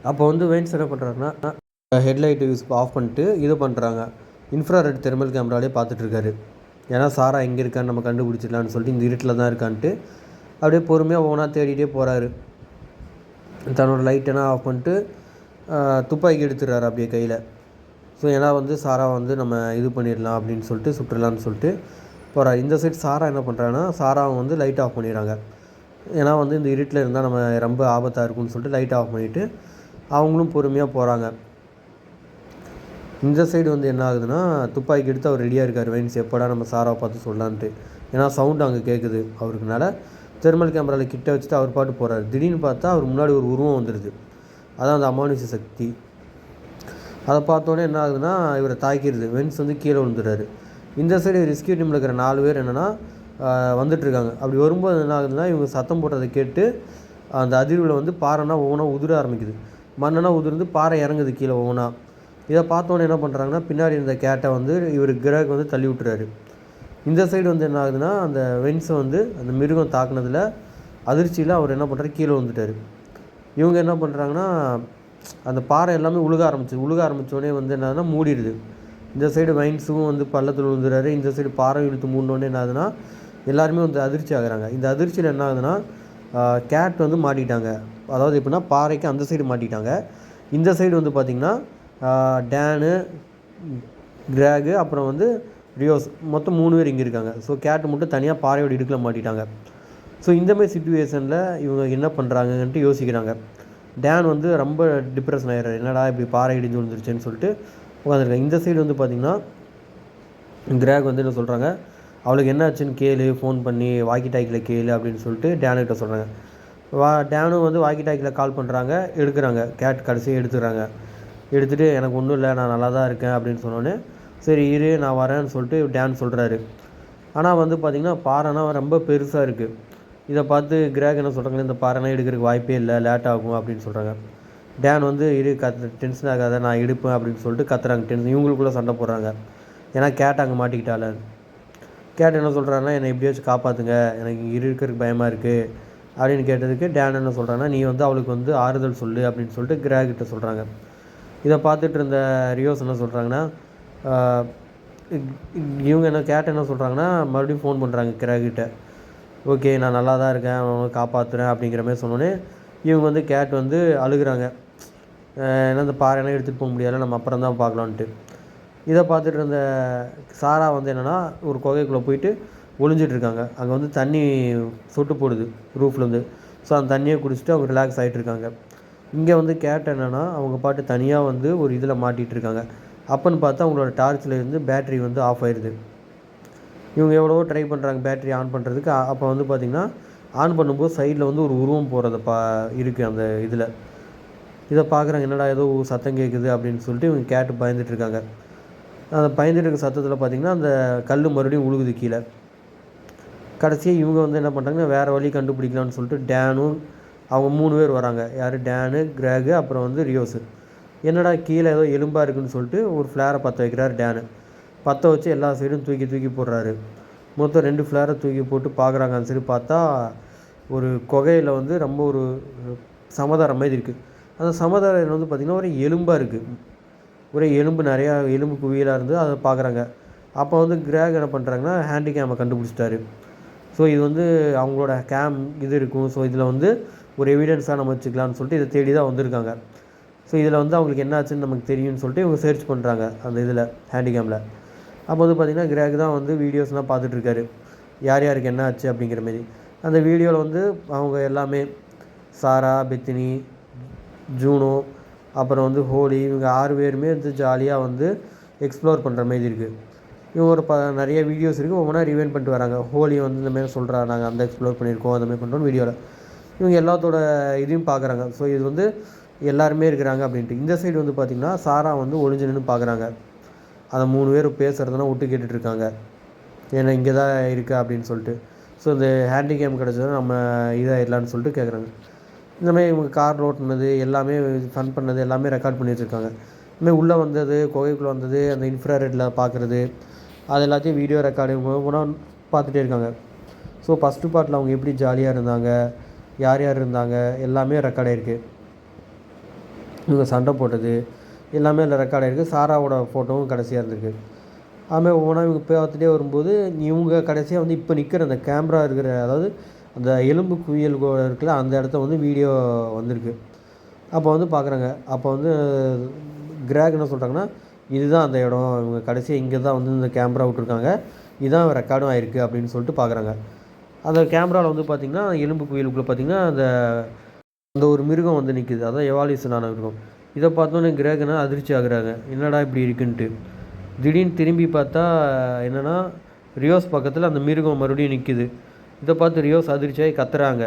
அப்போ வந்து வெயின்ஸ் என்ன பண்ணுறாங்கன்னா, ஹெட்லைட்டு ஆஃப் பண்ணிட்டு இது பண்ணுறாங்க, இன்ஃப்ராரெட் தெர்மல் கேமராலே பார்த்துட்ருக்காரு. ஏன்னா சாரா எங்கே இருக்கான்னு நம்ம கண்டுபிடிச்சிடலான்னு சொல்லிட்டு இந்த இருட்டில் தான் இருக்கான்ட்டு அப்படியே பொறுமையாக ஒவ்வொன்றா தேடிகிட்டே போகிறாரு. தன்னோட லைட்டெல்லாம் ஆஃப் பண்ணிட்டு துப்பாக்கி எடுத்துடுறாரு அப்படியே கையில். ஸோ ஏன்னா வந்து சாரா வந்து நம்ம இது பண்ணிடலாம் அப்படின்னு சொல்லிட்டு சுட்டுடலான்னு சொல்லிட்டு போகிறார். இந்த சைடு சாரா என்ன பண்ணுறாங்கன்னா, சாராவை வந்து லைட் ஆஃப் பண்ணிடுறாங்க. ஏன்னா வந்து இந்த இருட்டில் இருந்தால் நம்ம ரொம்ப ஆபத்தாக இருக்கும்னு சொல்லிட்டு லைட் ஆஃப் பண்ணிவிட்டு அவங்களும் பொறுமையாக போகிறாங்க. இந்த சைடு வந்து என்ன ஆகுதுன்னா, துப்பாக்கி எடுத்து அவர் ரெடியாக இருக்கார் வெயின்ஸ், எப்படா நம்ம சாராவை பார்த்து சொல்லலான்ட்டு. ஏன்னா சவுண்டு அங்கே கேட்குது அவருக்குனால தெர்மல் கேமராவில் கிட்ட வச்சுட்டு அவர் பாட்டு போகிறார். திடீர்னு பார்த்தா அவர் முன்னாடி ஒரு உருவம் வந்துடுது. அதான் அந்த அமானுஷ சக்தி. அதை பார்த்தோன்னே என்ன ஆகுதுன்னா, இவரை தாக்கிடுது. வெயின்ஸ் வந்து கீழே விழுந்துடுறாரு. இந்த சைடு ரெஸ்கியூ டீமில் இருக்கிற 4 பேர் என்னென்னா வந்துட்டுருக்காங்க. அப்படி வரும்போது என்ன ஆகுதுன்னா, இவங்க சத்தம் போட்டதை கேட்டு அந்த அதிர்வில் வந்து பாறைனா ஒவ்வொன்றா உதிர ஆரம்பிக்குது. மண்ணெல்லாம் உதிர்ந்து பாறை இறங்குது கீழே ஒவ்வொன்றா. இதை பார்த்தோன்னே என்ன பண்ணுறாங்கன்னா, பின்னாடி இருந்த கேட்டை வந்து இவர் கிராக் வந்து தள்ளி விட்டுறாரு. இந்த சைடு வந்து என்ன ஆகுதுன்னா, அந்த வெயின்ஸை வந்து அந்த மிருகம் தாக்குனதில் அதிர்ச்சியில் அவர் என்ன பண்ணுறாரு, கீழே வந்துட்டார். இவங்க என்ன பண்ணுறாங்கன்னா, அந்த பாறை எல்லாமே உழுக ஆரம்பித்தோடனே வந்து என்னதுன்னா மூடிடுது. இந்த சைடு வெயின்ஸும் வந்து பள்ளத்தில் விழுந்துறாரு. இந்த சைடு பாறை இழுத்து மூடினோடனே என்ன ஆகுதுன்னா, எல்லாருமே வந்து அதிர்ச்சி ஆகுறாங்க. இந்த அதிர்ச்சியில் என்ன ஆகுதுன்னா, கேட் வந்து மாட்டிட்டாங்க. அதாவது எப்படின்னா, பாறைக்கு அந்த சைடு மாட்டிட்டாங்க. இந்த சைடு வந்து பார்த்திங்கன்னா டேனு, கிராகு, அப்புறம் வந்து ரியோஸ், மொத்தம் 3 பேர் இங்கே இருக்காங்க. ஸோ கேட்டு மட்டும் தனியாக பாறையோட இடுக்கில் மாட்டிட்டாங்க. ஸோ இந்தமாதிரி சிச்சுவேஷனில் இவங்க என்ன பண்ணுறாங்கன்ட்டு யோசிக்கிறாங்க. டேன் வந்து ரொம்ப டிப்ரெஷன் ஆகிடுறாரு. என்னடா இப்படி பாறை இடிஞ்சு விழுந்துருச்சுன்னு சொல்லிட்டு உட்காந்துருக்காங்க. இந்த சைடு வந்து பார்த்திங்கன்னா கிராக் வந்து என்ன சொல்கிறாங்க, அவளுக்கு என்ன ஆச்சுன்னு கேளு, ஃபோன் பண்ணி வாக்கி டாக்கியில் கேளு அப்படின்னு சொல்லிட்டு டேனுக்கிட்ட சொல்கிறாங்க. டேனும் வந்து வாக்கி டாக்கியில் கால் பண்ணுறாங்க, எடுக்கிறாங்க. கேட் கடைசியாக எடுத்துக்கிறாங்க. எடுத்துகிட்டு எனக்கு ஒன்றும் இல்லை, நான் நல்லா தான் இருக்கேன் அப்படின்னு சொன்னோன்னே, சரி இரு நான் வரேன்னு சொல்லிட்டு டேன் சொல்கிறாரு. ஆனால் வந்து பார்த்திங்கன்னா பாறைனா ரொம்ப பெருசாக இருக்குது. இதை பார்த்து கிராக் என்ன சொல்கிறாங்க, இந்த பாறைனா எடுக்கிறதுக்கு வாய்ப்பே இல்லை, லேட் ஆகும் அப்படின்னு சொல்கிறாங்க. டேன் வந்து இரு டென்ஷன் ஆகாத, நான் எடுப்பேன் அப்படின்னு சொல்லிட்டு கத்துறாங்க. இவங்களுக்குள்ளே சண்டை போடுறாங்க. ஏன்னா கேட் அங்கே மாட்டிக்கிட்டால. கேட் என்ன சொல்கிறாங்கன்னா, என்னை எப்படியாச்சும் காப்பாற்றுங்க, எனக்கு இங்கே இருக்கிறதுக்கு பயமாக இருக்குது அப்படின்னு கேட்டதுக்கு டேன் என்ன சொல்கிறாங்கன்னா, நீ வந்து அவளுக்கு வந்து ஆறுதல் சொல்லு அப்படின்னு சொல்லிட்டு கிராக்கிட்ட சொல்கிறாங்க. இதை பார்த்துட்டு இருந்த ரியோஸ் என்ன சொல்கிறாங்கன்னா, இவங்க என்ன கேட் என்ன சொல்கிறாங்கன்னா, மறுபடியும் ஃபோன் பண்ணுறாங்க கிராக்கிட்ட. ஓகே நான் நல்லா தான் இருக்கேன், அவனை காப்பாற்றுறேன் அப்படிங்கிற மாதிரி சொன்னோன்னே இவங்க வந்து கேட் வந்து அழுகுறாங்க. ஏன்னா இந்த பாறையெல்லாம் எடுத்துகிட்டு போக முடியாது, நம்ம அப்புறம் தான் பார்க்கலான்ட்டு. இதை பார்த்துட்டு இருந்த சாரா வந்து என்னென்னா ஒரு குகைக்குள்ளே போயிட்டு ஒளிஞ்சிட்ருக்காங்க. அங்கே வந்து தண்ணி சொட்டு போடுது ரூஃப்லேருந்து. ஸோ அந்த தண்ணியை குடிச்சிட்டு அவங்க ரிலாக்ஸ் ஆகிட்ருக்காங்க. இங்கே வந்து கேட் என்னென்னா அவங்க பாட்டு தனியாக வந்து ஒரு இதில் மாட்டிகிட்ருக்காங்க. அப்போன்னு பார்த்தா அவங்களோட டார்ச்சில் இருந்து பேட்ரி வந்து ஆஃப் ஆயிடுது. இவங்க எவ்வளவோ ட்ரை பண்ணுறாங்க பேட்ரி ஆன் பண்ணுறதுக்கு. அப்போ வந்து பார்த்திங்கன்னா ஆன் பண்ணும்போது சைடில் வந்து ஒரு உருவம் போகிறத இருக்குது அந்த இதில். இதை பார்க்குறாங்க, என்னடா ஏதோ சத்தம் கேட்குது அப்படின்னு சொல்லிட்டு இவங்க கேட்டு பயந்துட்டுருக்காங்க. அந்த பயந்துட்டு இருக்க சத்தத்தில் பார்த்திங்கன்னா அந்த கல் மறுபடியும் உழுகுது கீழே. கடைசியாக இவங்க வந்து என்ன பண்ணுறாங்கன்னா வேறு வழி கண்டுபிடிக்கலான்னு சொல்லிட்டு டேனும் அவங்க 3 பேர் வராங்க. யார், டேனு, கிராகு, அப்புறம் வந்து ரியோஸு. என்னடா கீழே ஏதோ எலும்பாக இருக்குதுன்னு சொல்லிட்டு ஒரு ஃப்ளேரை பற்ற வைக்கிறார் டேனு. பற்ற வச்சு எல்லா சைடும் தூக்கி போடுறாரு. மொத்தம் 2 ஃப்ளேரை தூக்கி போட்டு பார்க்குறாங்க. அந்த சைடு பார்த்தா ஒரு குகையில் வந்து ரொம்ப ஒரு சமதாரம் மாதிரி இருக்குது. அந்த சமதாரம் வந்து பார்த்திங்கன்னா ஒரு எலும்பாக இருக்குது. ஒரே எலும்பு, நிறையா எலும்பு குவியலாக இருந்து அதை பார்க்குறாங்க. அப்போ வந்து கிராக் என்ன பண்ணுறாங்கன்னா ஹேண்டி கேமை கண்டுபிடிச்சிட்டாரு. ஸோ இது வந்து அவங்களோட கேம் இது இருக்கும். ஸோ இதில் வந்து ஒரு எவிடன்ஸாக நம்ம வச்சுக்கலான்னு சொல்லிட்டு இதை தேடி தான் வந்திருக்காங்க. ஸோ இதில் வந்து அவங்களுக்கு என்ன ஆச்சுன்னு நமக்கு தெரியும்னு சொல்லிட்டு இவங்க சர்ச் பண்ணுறாங்க அந்த இதில் ஹேண்டி கேமில். அப்போ வந்து பார்த்திங்கன்னா கிராக் தான் வந்து வீடியோஸ்லாம் பார்த்துட்ருக்காரு, யார் யாருக்கு என்ன ஆச்சு அப்படிங்கிற மாரி. அந்த வீடியோவில் வந்து அவங்க எல்லாமே சாரா, பெத்தினி, ஜூனோ, அப்புறம் வந்து ஹோலி, இவங்க 6 பேருமே வந்து ஜாலியாக வந்து எக்ஸ்ப்ளோர் பண்ணுற மாதிரி இருக்குது. இவங்க ஒரு நிறைய வீடியோஸ் இருக்குது, ஒவ்வொன்றா ரிவைண்ட் பண்ணிட்டு வராங்க. ஹோலி வந்து இந்தமாரி சொல்கிறா, நாங்கள் அந்த எக்ஸ்ப்ளோர் பண்ணியிருக்கோம், அந்தமாதிரி பண்ணுறோம் வீடியோவில். இவங்க எல்லாத்தோட இதையும் பார்க்குறாங்க. ஸோ இது வந்து எல்லாருமே இருக்கிறாங்க அப்படின்ட்டு. இந்த சைடு வந்து பார்த்திங்கன்னா சாரா வந்து ஒளிஞ்சு நின்று பார்க்குறாங்க. அந்த 3 பேர் பேசுகிறதுனா விட்டு கேட்டுட்ருக்காங்க, ஏன்னா இங்கே தான் இருக்கா அப்படின்னு சொல்லிட்டு. ஸோ இந்த ஹேண்டி கேம் கிடச்சதும் நம்ம இதாகிடலான்னு சொல்லிட்டு கேட்குறாங்க. இந்தமாதிரி இவங்க கார் ஓட்டுனது எல்லாமே, ஃபன் பண்ணது எல்லாமே ரெக்கார்ட் பண்ணி வச்சுருக்காங்க. இதுமாதிரி உள்ளே வந்தது, குகைக்குள்ளே வந்தது, அந்த இன்ஃப்ராரெட்டில் பார்க்குறது, அது எல்லாத்தையும் வீடியோ ரெக்கார்டு கூட பார்த்துட்டே இருக்காங்க. ஸோ ஃபஸ்ட்டு பார்ட்டில் அவங்க எப்படி ஜாலியாக இருந்தாங்க, யார் யார் இருந்தாங்க எல்லாமே ரெக்கார்ட் ஆகிருக்கு. இவங்க சண்டை போட்டது எல்லாமே அதில் ரெக்கார்ட் ஆகிருக்கு. சாராவோட ஃபோட்டோவும் கடைசியாக இருந்திருக்கு. அதுமாதிரி ஒவ்வொன்றா இவங்க பார்த்துட்டே வரும்போது இவங்க கடைசியாக வந்து இப்போ நிற்கிற அந்த கேமரா இருக்கிற, அதாவது அந்த எலும்பு குவியல் இருக்குல்ல, அந்த இடத்த வந்து வீடியோ வந்திருக்கு. அப்போ வந்து பார்க்குறாங்க. அப்போ வந்து கிராக் என்ன சொல்கிறாங்கன்னா, இதுதான் அந்த இடம், இவங்க கடைசியாக இங்கே தான் வந்து இந்த கேமரா விட்ருக்காங்க, இதுதான் ரெக்கார்டும் ஆகிருக்கு அப்படின்னு சொல்லிட்டு பார்க்குறாங்க. அந்த கேமராவில் வந்து பார்த்திங்கன்னா எலும்பு குவியலுக்குள்ளே பார்த்திங்கன்னா அந்த ஒரு மிருகம் வந்து நிற்குது, அதான் எவால்யூஷன் ஆன மிருகம். இதை பார்த்தோன்னே கிராக்னா அதிர்ச்சி ஆகுறாங்க, என்னடா இப்படி இருக்குன்ட்டு. திடீர்னு திரும்பி பார்த்தா என்னென்னா ரியோஸ் பக்கத்தில் அந்த மிருகம் மறுபடியும் நிற்குது. இதை பார்த்து ரியோஸ் அதிர்ச்சியாகி கத்துறாங்க.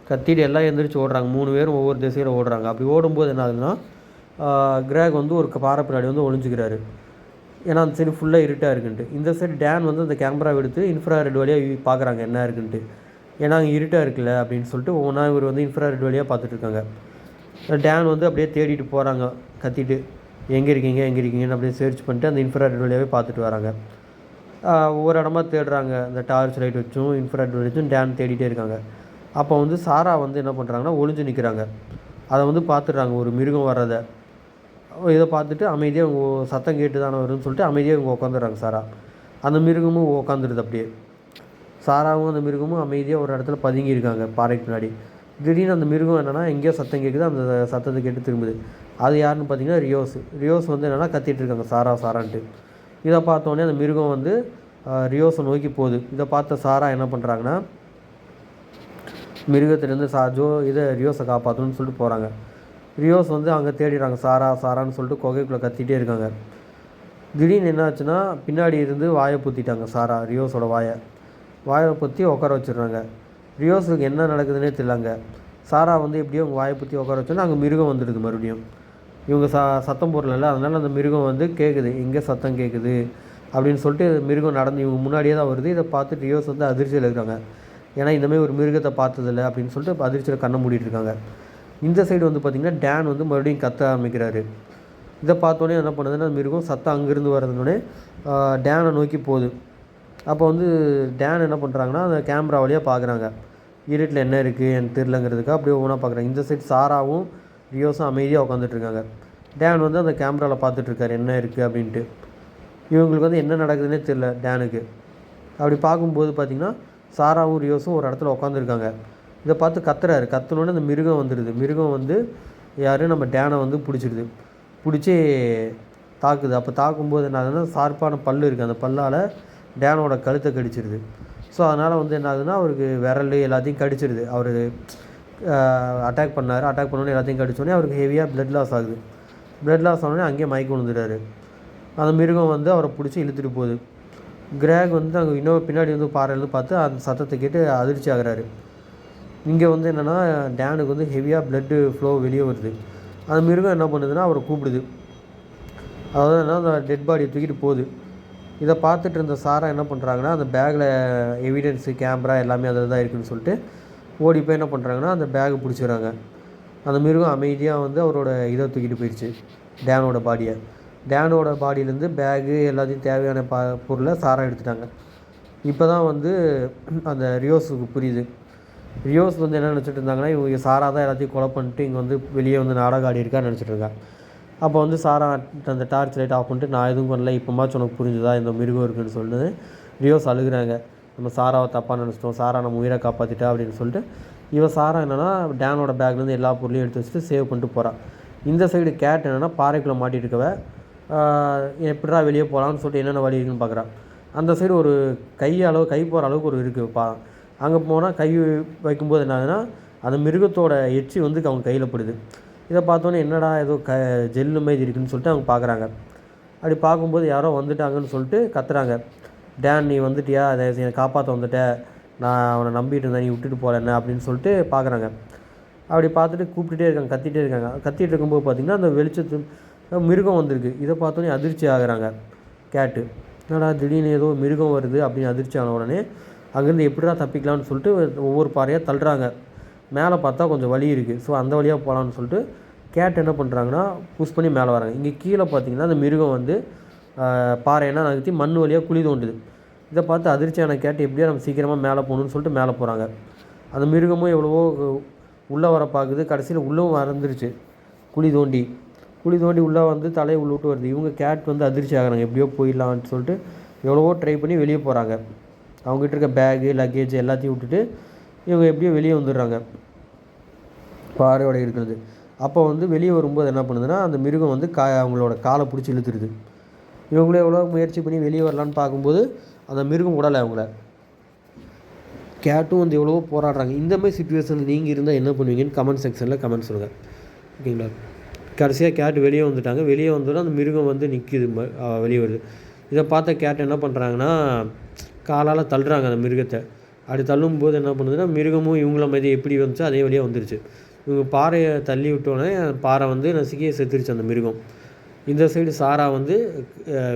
கத்திட்டு எல்லாம் எழுந்திரிச்சு ஓடுறாங்க. 3 பேரும் ஒவ்வொரு திசையில் ஓடுறாங்க. அப்படி ஓடும்போது என்ன ஆகுதுன்னா கிராக் வந்து ஒரு பாறை பின்னாடி வந்து ஒளிஞ்சிக்கிறாரு. ஏன்னா அந்த சைடு ஃபுல்லாக இருட்டாக இருக்குன்ட்டு. இந்த சைடு டேன் வந்து அந்த கேமரா எடுத்து இன்ஃப்ராரெட் வழியாக பார்க்குறாங்க என்ன இருக்குன்ட்டு. ஏன்னா அங்கே இருட்டாக இருக்குல்ல அப்படின்னு சொல்லிட்டு ஒவ்வொன்றா இவர் வந்து இன்ஃப்ராரெட் வழியாக பார்த்துட்ருக்காங்க. டேன் வந்து அப்படியே தேடிட்டு போகிறாங்க கத்திட்டு, எங்கே இருக்கீங்கன்னு அப்படியே சர்ச் பண்ணிட்டு அந்த இன்ஃப்ராரெட் வழியாகவே பார்த்துட்டு வராங்க. ஒவ்வொரு இடமா தேடுறாங்க. இந்த டார்ச் லைட் வச்சும் இன்ஃப்ராரெட் வச்சும் டேன் தேடிட்டே இருக்காங்க. அப்போ வந்து சாரா வந்து என்ன பண்ணுறாங்கன்னா ஒளிஞ்சு நிற்கிறாங்க. அதை வந்து பார்த்துடுறாங்க ஒரு மிருகம் வர்றதை. இதை பார்த்துட்டு அமைதியாக அவங்க சத்தம் கேட்டு தானே வரும்னு சொல்லிட்டு அமைதியாக இவங்க உட்காந்துடுறாங்க சாரா. அந்த மிருகமும் உட்காந்துருது அப்படியே. சாராவும் அந்த மிருகமும் அமைதியாக ஒரு இடத்துல பதுங்கி இருக்காங்க பாறைக்கு பின்னாடி. திடீர்னு அந்த மிருகம் என்னென்னா எங்கேயோ சத்தம் கேட்குது, அந்த சத்தத்தை கேட்டு திரும்புது. அது யாருன்னு பார்த்தீங்கன்னா ரியோஸ் வந்து என்னென்னா கத்திட்டு இருக்காங்க சாரான்ட்டு. இதை பார்த்தோன்னே அந்த மிருகம் வந்து ரியோஸை நோக்கி போகுது. இதை பார்த்த சாரா என்ன பண்ணுறாங்கன்னா மிருகத்திலேருந்து இதை ரியோஸை காப்பாற்றணும்னு சொல்லிட்டு போகிறாங்க. ரியோஸ் வந்து அங்கே தேடிடுறாங்க, சாரான்னு சொல்லிட்டு குகைக்குள்ளே கத்திகிட்டே இருக்காங்க. திடீர்னு என்னாச்சுன்னா பின்னாடி இருந்து வாயை பொத்திட்டாங்க ரியோஸோட வாயை பொத்தி உட்கார வச்சிடுறாங்க. ரியோஸுக்கு என்ன நடக்குதுன்னே தெரியலங்க. சாரா வந்து எப்படியோ அவங்க வாயை பற்றி உட்கார வச்சோன்னா அங்கே மிருகம் வந்துடுது. மறுபடியும் இவங்க சத்தம் போடல, அதனால் அந்த மிருகம் வந்து கேட்குது, எங்கே சத்தம் கேட்குது அப்படின்னு சொல்லிட்டு மிருகம் நடந்து இவங்க முன்னாடியே தான் வருது. இதை பார்த்துட்டு ரியோஸ் வந்து அதிர்ச்சியில் இருக்காங்க. ஏன்னா இந்தமாதிரி ஒரு மிருகத்தை பார்த்ததில்லை அப்படின்னு சொல்லிட்டு அதிர்ச்சியில் கண்ணை மூடிட்டு இருக்காங்க. இந்த சைடு வந்து பார்த்திங்கன்னா டேன் வந்து மறுபடியும் கத்த ஆரம்பிக்கிறாரு. இதை பார்த்தோன்னே என்ன பண்ணுதுன்னா மிருகம் சத்தம் அங்கேருந்து வரதுனோடனே டேனை நோக்கி போகுது. அப்போ வந்து டேன் என்ன பண்ணுறாங்கன்னா அந்த கேமரா வழியாக பார்க்குறாங்க, இருட்டில் என்ன இருக்குது எனக்கு தெரிலங்கிறதுக்காக அப்படியே ஒவ்வொன்றா பார்க்குறாங்க. இந்த சைடு சாராவும் ரியோஸும் அமைதியாக உட்காந்துட்ருக்காங்க. டேன் வந்து அந்த கேமராவில் பார்த்துட்ருக்காரு என்ன இருக்குது அப்படின்ட்டு. இவங்களுக்கு வந்து என்ன நடக்குதுன்னே தெரில டேனுக்கு. அப்படி பார்க்கும்போது பார்த்திங்கன்னா சாராவும் ரியோஸும் ஒரு இடத்துல உட்காந்துருக்காங்க. இதை பார்த்து கத்துனோடனே அந்த மிருகம் வந்துடுது. மிருகம் வந்து நம்ம டேனை வந்து பிடிச்சி தாக்குது. அப்போ தாக்கும்போது என்ன ஆகுதுன்னா ஷார்ப்பான பல் இருக்குது, அந்த பல்லால் டேனோட கழுத்தை கடிச்சிருது. ஸோ அதனால் வந்து என்ன ஆகுதுன்னா அவருக்கு விரல் எல்லாத்தையும் கடிச்சிருது. அவர் அட்டாக் பண்ணோன்னே எல்லாத்தையும் கடிச்சோடனே அவருக்கு ஹெவியாக ப்ளட் லாஸ் ஆகுது. ப்ளட் லாஸ் ஆனோடனே அங்கேயே மயக்கம் விழுந்துடுறாரு. அந்த மிருகம் வந்து அவரை பிடிச்சி இழுத்துட்டு போகுது. கிரேக் வந்து அங்கே இன்னும் பின்னாடி வந்து பாறையிலேருந்து பார்த்து அந்த சத்தத்தை கேட்டு அதிர்ச்சி ஆகிறாரு. இங்கே வந்து என்னென்னா டேனுக்கு வந்து ஹெவியாக ப்ளட்டு ஃப்ளோ வெளியே வருது. அந்த மிருகம் என்ன பண்ணுதுன்னா அவரை கூப்பிடுது. அதாவது என்ன அந்த டெட் பாடியை தூக்கிட்டு போகுது. இதை பார்த்துட்டு இருந்த சாரா என்ன பண்ணுறாங்கன்னா அந்த பேக்கில் எவிடன்ஸு கேமரா எல்லாமே அதில் தான் இருக்குதுன்னு சொல்லிட்டு ஓடி போய் என்ன பண்ணுறாங்கன்னா அந்த பேக்கை பிடிச்சிடுறாங்க. அந்த மிருகம் அமைதியாக வந்து அவரோட இதை தூக்கிட்டு போயிடுச்சு, டேனோட பாடியிலேருந்து பேகு எல்லாத்தையும் தேவையான பொருளை சாரா எடுத்துட்டாங்க. இப்போ தான் வந்து அந்த ரியோஸுக்கு புரியுது. ரியோஸ் வந்து என்ன நினச்சிட்டு இருந்தாங்கன்னா இவங்க சாரா தான் எல்லாத்தையும் கொலை பண்ணிட்டு இங்கே வந்து வெளியே வந்து நாடகம் ஆடி இருக்கான்னு நினச்சிட்டு இருக்காங்க. அப்போ வந்து சாரா அந்த டார்ச் லைட் ஆஃப் பண்ணிட்டு நான் எதுவும் பண்ணல, இப்போமாச்சும் உனக்கு புரிஞ்சுதா இந்த மிருகம் இருக்குதுன்னு சொல்லிட்டு ரியோஸ் அழுகுறாங்க. நம்ம சாராவை தப்பாக நினச்சிட்டோம், சாரா நம்ம உயிரை காப்பாற்றிட்டா அப்படின்னு சொல்லிட்டு இவன் சாரா என்னென்னா டேனோட பேக்லேருந்து எல்லா பொருளையும் எடுத்து வச்சுட்டு சேவ் பண்ணிட்டு போகிறான். இந்த சைடு கேட் என்னென்னா பாறைக்குள்ளே மாட்டிட்டு இருக்கவ எப்படா வெளியே போகலான்னு சொல்லிட்டு என்னென்ன வழி இருக்குன்னு பார்க்குறான். அந்த சைடு ஒரு கை போகிற அளவுக்கு ஒரு இருக்குது. அங்கே போனால் கை வைக்கும்போது என்ன ஆகுதுன்னா அந்த மிருகத்தோட எச்சி வந்து அவங்க கையில் படுது. இதை பார்த்தோன்னே என்னடா ஏதோ ஜெல்லு மாதிரி இருக்குதுன்னு சொல்லிட்டு அவங்க பார்க்குறாங்க. அப்படி பார்க்கும்போது யாரோ வந்துட்டாங்கன்னு சொல்லிட்டு கத்துறாங்க. டேன் நீ வந்துட்டியா, அதை என்னை காப்பாற்ற வந்துட்ட, நான் அவனை நம்பிட்டு இருந்தேன், நீ விட்டுட்டு போகல என்ன அப்படின்னு சொல்லிட்டு பார்க்குறாங்க. அப்படி பார்த்துட்டு கூப்பிட்டுட்டே இருக்காங்க, கத்திகிட்டு இருக்கும்போது பார்த்திங்கன்னா அந்த வெளிச்சத்து மிருகம் வந்திருக்கு. இதை பார்த்தோன்னே அதிர்ச்சி ஆகுறாங்க கேட்டு. என்னடா திடீர்னு ஏதோ மிருகம் வருது அப்படின்னு அதிர்ச்சி ஆன உடனே அங்கேருந்து எப்படிடா தப்பிக்கலாம்னு சொல்லிட்டு ஒவ்வொரு பாறையாக தள்ளுறாங்க. மேலே பார்த்தா கொஞ்சம் வழி இருக்குது, ஸோ அந்த வழியாக போகலான்னு சொல்லிட்டு கேட் என்ன பண்ணுறாங்கன்னா புஷ் பண்ணி மேலே வராங்க. இங்கே கீழே பார்த்தீங்கன்னா அந்த மிருகம் வந்து பாறையெல்லாம் நகர்த்தி மண் வழியாக குழி தோண்டுது. இதை பார்த்து அதிர்ச்சியான கேட் எப்படியோ நம்ம சீக்கிரமாக மேலே போகணுன்னு சொல்லிட்டு மேலே போகிறாங்க. அந்த மிருகமும் எவ்வளவோ உள்ளே வர பார்க்குது, கடைசியில் உள்ளவும் வந்துருச்சு. குழி தோண்டி உள்ளே வந்து தலையை உள்ள விட்டு வருது. இவங்க கேட் வந்து அதிர்ச்சி ஆகிறாங்க, எப்படியோ போயிடலான்னு சொல்லிட்டு எவ்வளவோ ட்ரை பண்ணி வெளியே போகிறாங்க. அவங்ககிட்ட இருக்க பேகு லக்கேஜ் எல்லாத்தையும் விட்டுட்டு இவங்க எப்படியோ வெளியே வந்துடுறாங்க பாறையோட இருக்கிறது. அப்போ வந்து வெளியே வரும்போது என்ன பண்ணுதுன்னா அந்த மிருகம் வந்து அவங்களோட காலை பிடிச்சி இழுத்துருது. இவங்களே எவ்வளோ முயற்சி பண்ணி வெளியே வரலான்னு பார்க்கும்போது அந்த மிருகம் விடலை அவங்கள. கேட்டும் வந்து எவ்வளவோ போராடுறாங்க. இந்தமாதிரி சுச்சுவேஷனில் நீங்கள் இருந்தால் என்ன பண்ணுவீங்கன்னு கமெண்ட் செக்ஷனில் கமெண்ட் சொல்லுங்கள், ஓகேங்களா. கடைசியாக கேட் வெளியே வந்துட்டாங்க. வெளியே வந்தோன்னா அந்த மிருகம் வந்து நிற்கிது, வெளியே வருது. இதை பார்த்த கேட் என்ன பண்ணுறாங்கன்னா காலால் தள்ளுறாங்க அந்த மிருகத்தை. அப்படி தள்ளும்போது என்ன பண்ணுதுன்னா மிருகமும் இவங்கள மாதிரி எப்படி வந்துச்சோ அதே வழியாக வந்துருச்சு. இவங்க பாறையை தள்ளி விட்டோன்னே பாறை வந்து நசுக்கியே செத்துருச்சு அந்த மிருகம். இந்த சைடு சாரா வந்து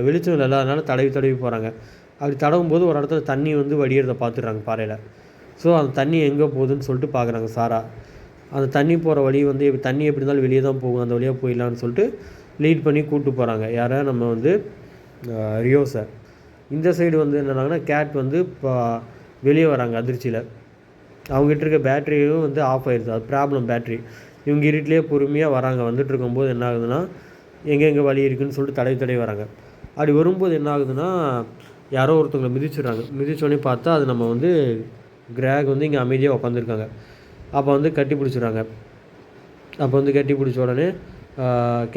வெளிச்சம் இல்லாதனால தடவி போகிறாங்க. அப்படி தடவும் போது ஒரு இடத்துல தண்ணி வந்து வடிகிறத பார்த்துடுறாங்க பாறையில். ஸோ அந்த தண்ணி எங்கே போகுதுன்னு சொல்லிட்டு பார்க்குறாங்க சாரா. அந்த தண்ணி போகிற வழி வந்து தண்ணி எப்படி இருந்தாலும் வெளியே தான் போகும், அந்த வழியாக போயிடலான்னு சொல்லிட்டு லீட் பண்ணி கூப்பிட்டு போகிறாங்க. யாரை நம்ம வந்து ரியோஸை. இந்த சைடு வந்து என்னென்னாங்கன்னா கேட் வந்து இப்போ வெளியே வராங்க அதிர்ச்சியில். அவங்ககிட்ட இருக்க பேட்டரியும் வந்து ஆஃப் ஆயிடுது, அது ப்ராப்ளம் பேட்ரி. இவங்க இருட்டிலே பொறுமையாக வராங்க. வந்துட்டு இருக்கும்போது என்ன ஆகுதுன்னா எங்கெங்கே வழி இருக்குதுன்னு சொல்லிட்டு தடவி வராங்க. அப்படி வரும்போது என்ன ஆகுதுன்னா யாரோ ஒருத்தவங்களை மிதிச்சோடனே பார்த்தா அது நம்ம வந்து கிராக் வந்து இங்கே அமைதியாக உட்காந்துருக்காங்க. அப்போ வந்து கட்டி பிடிச்சிடுறாங்க. கட்டி பிடிச்ச உடனே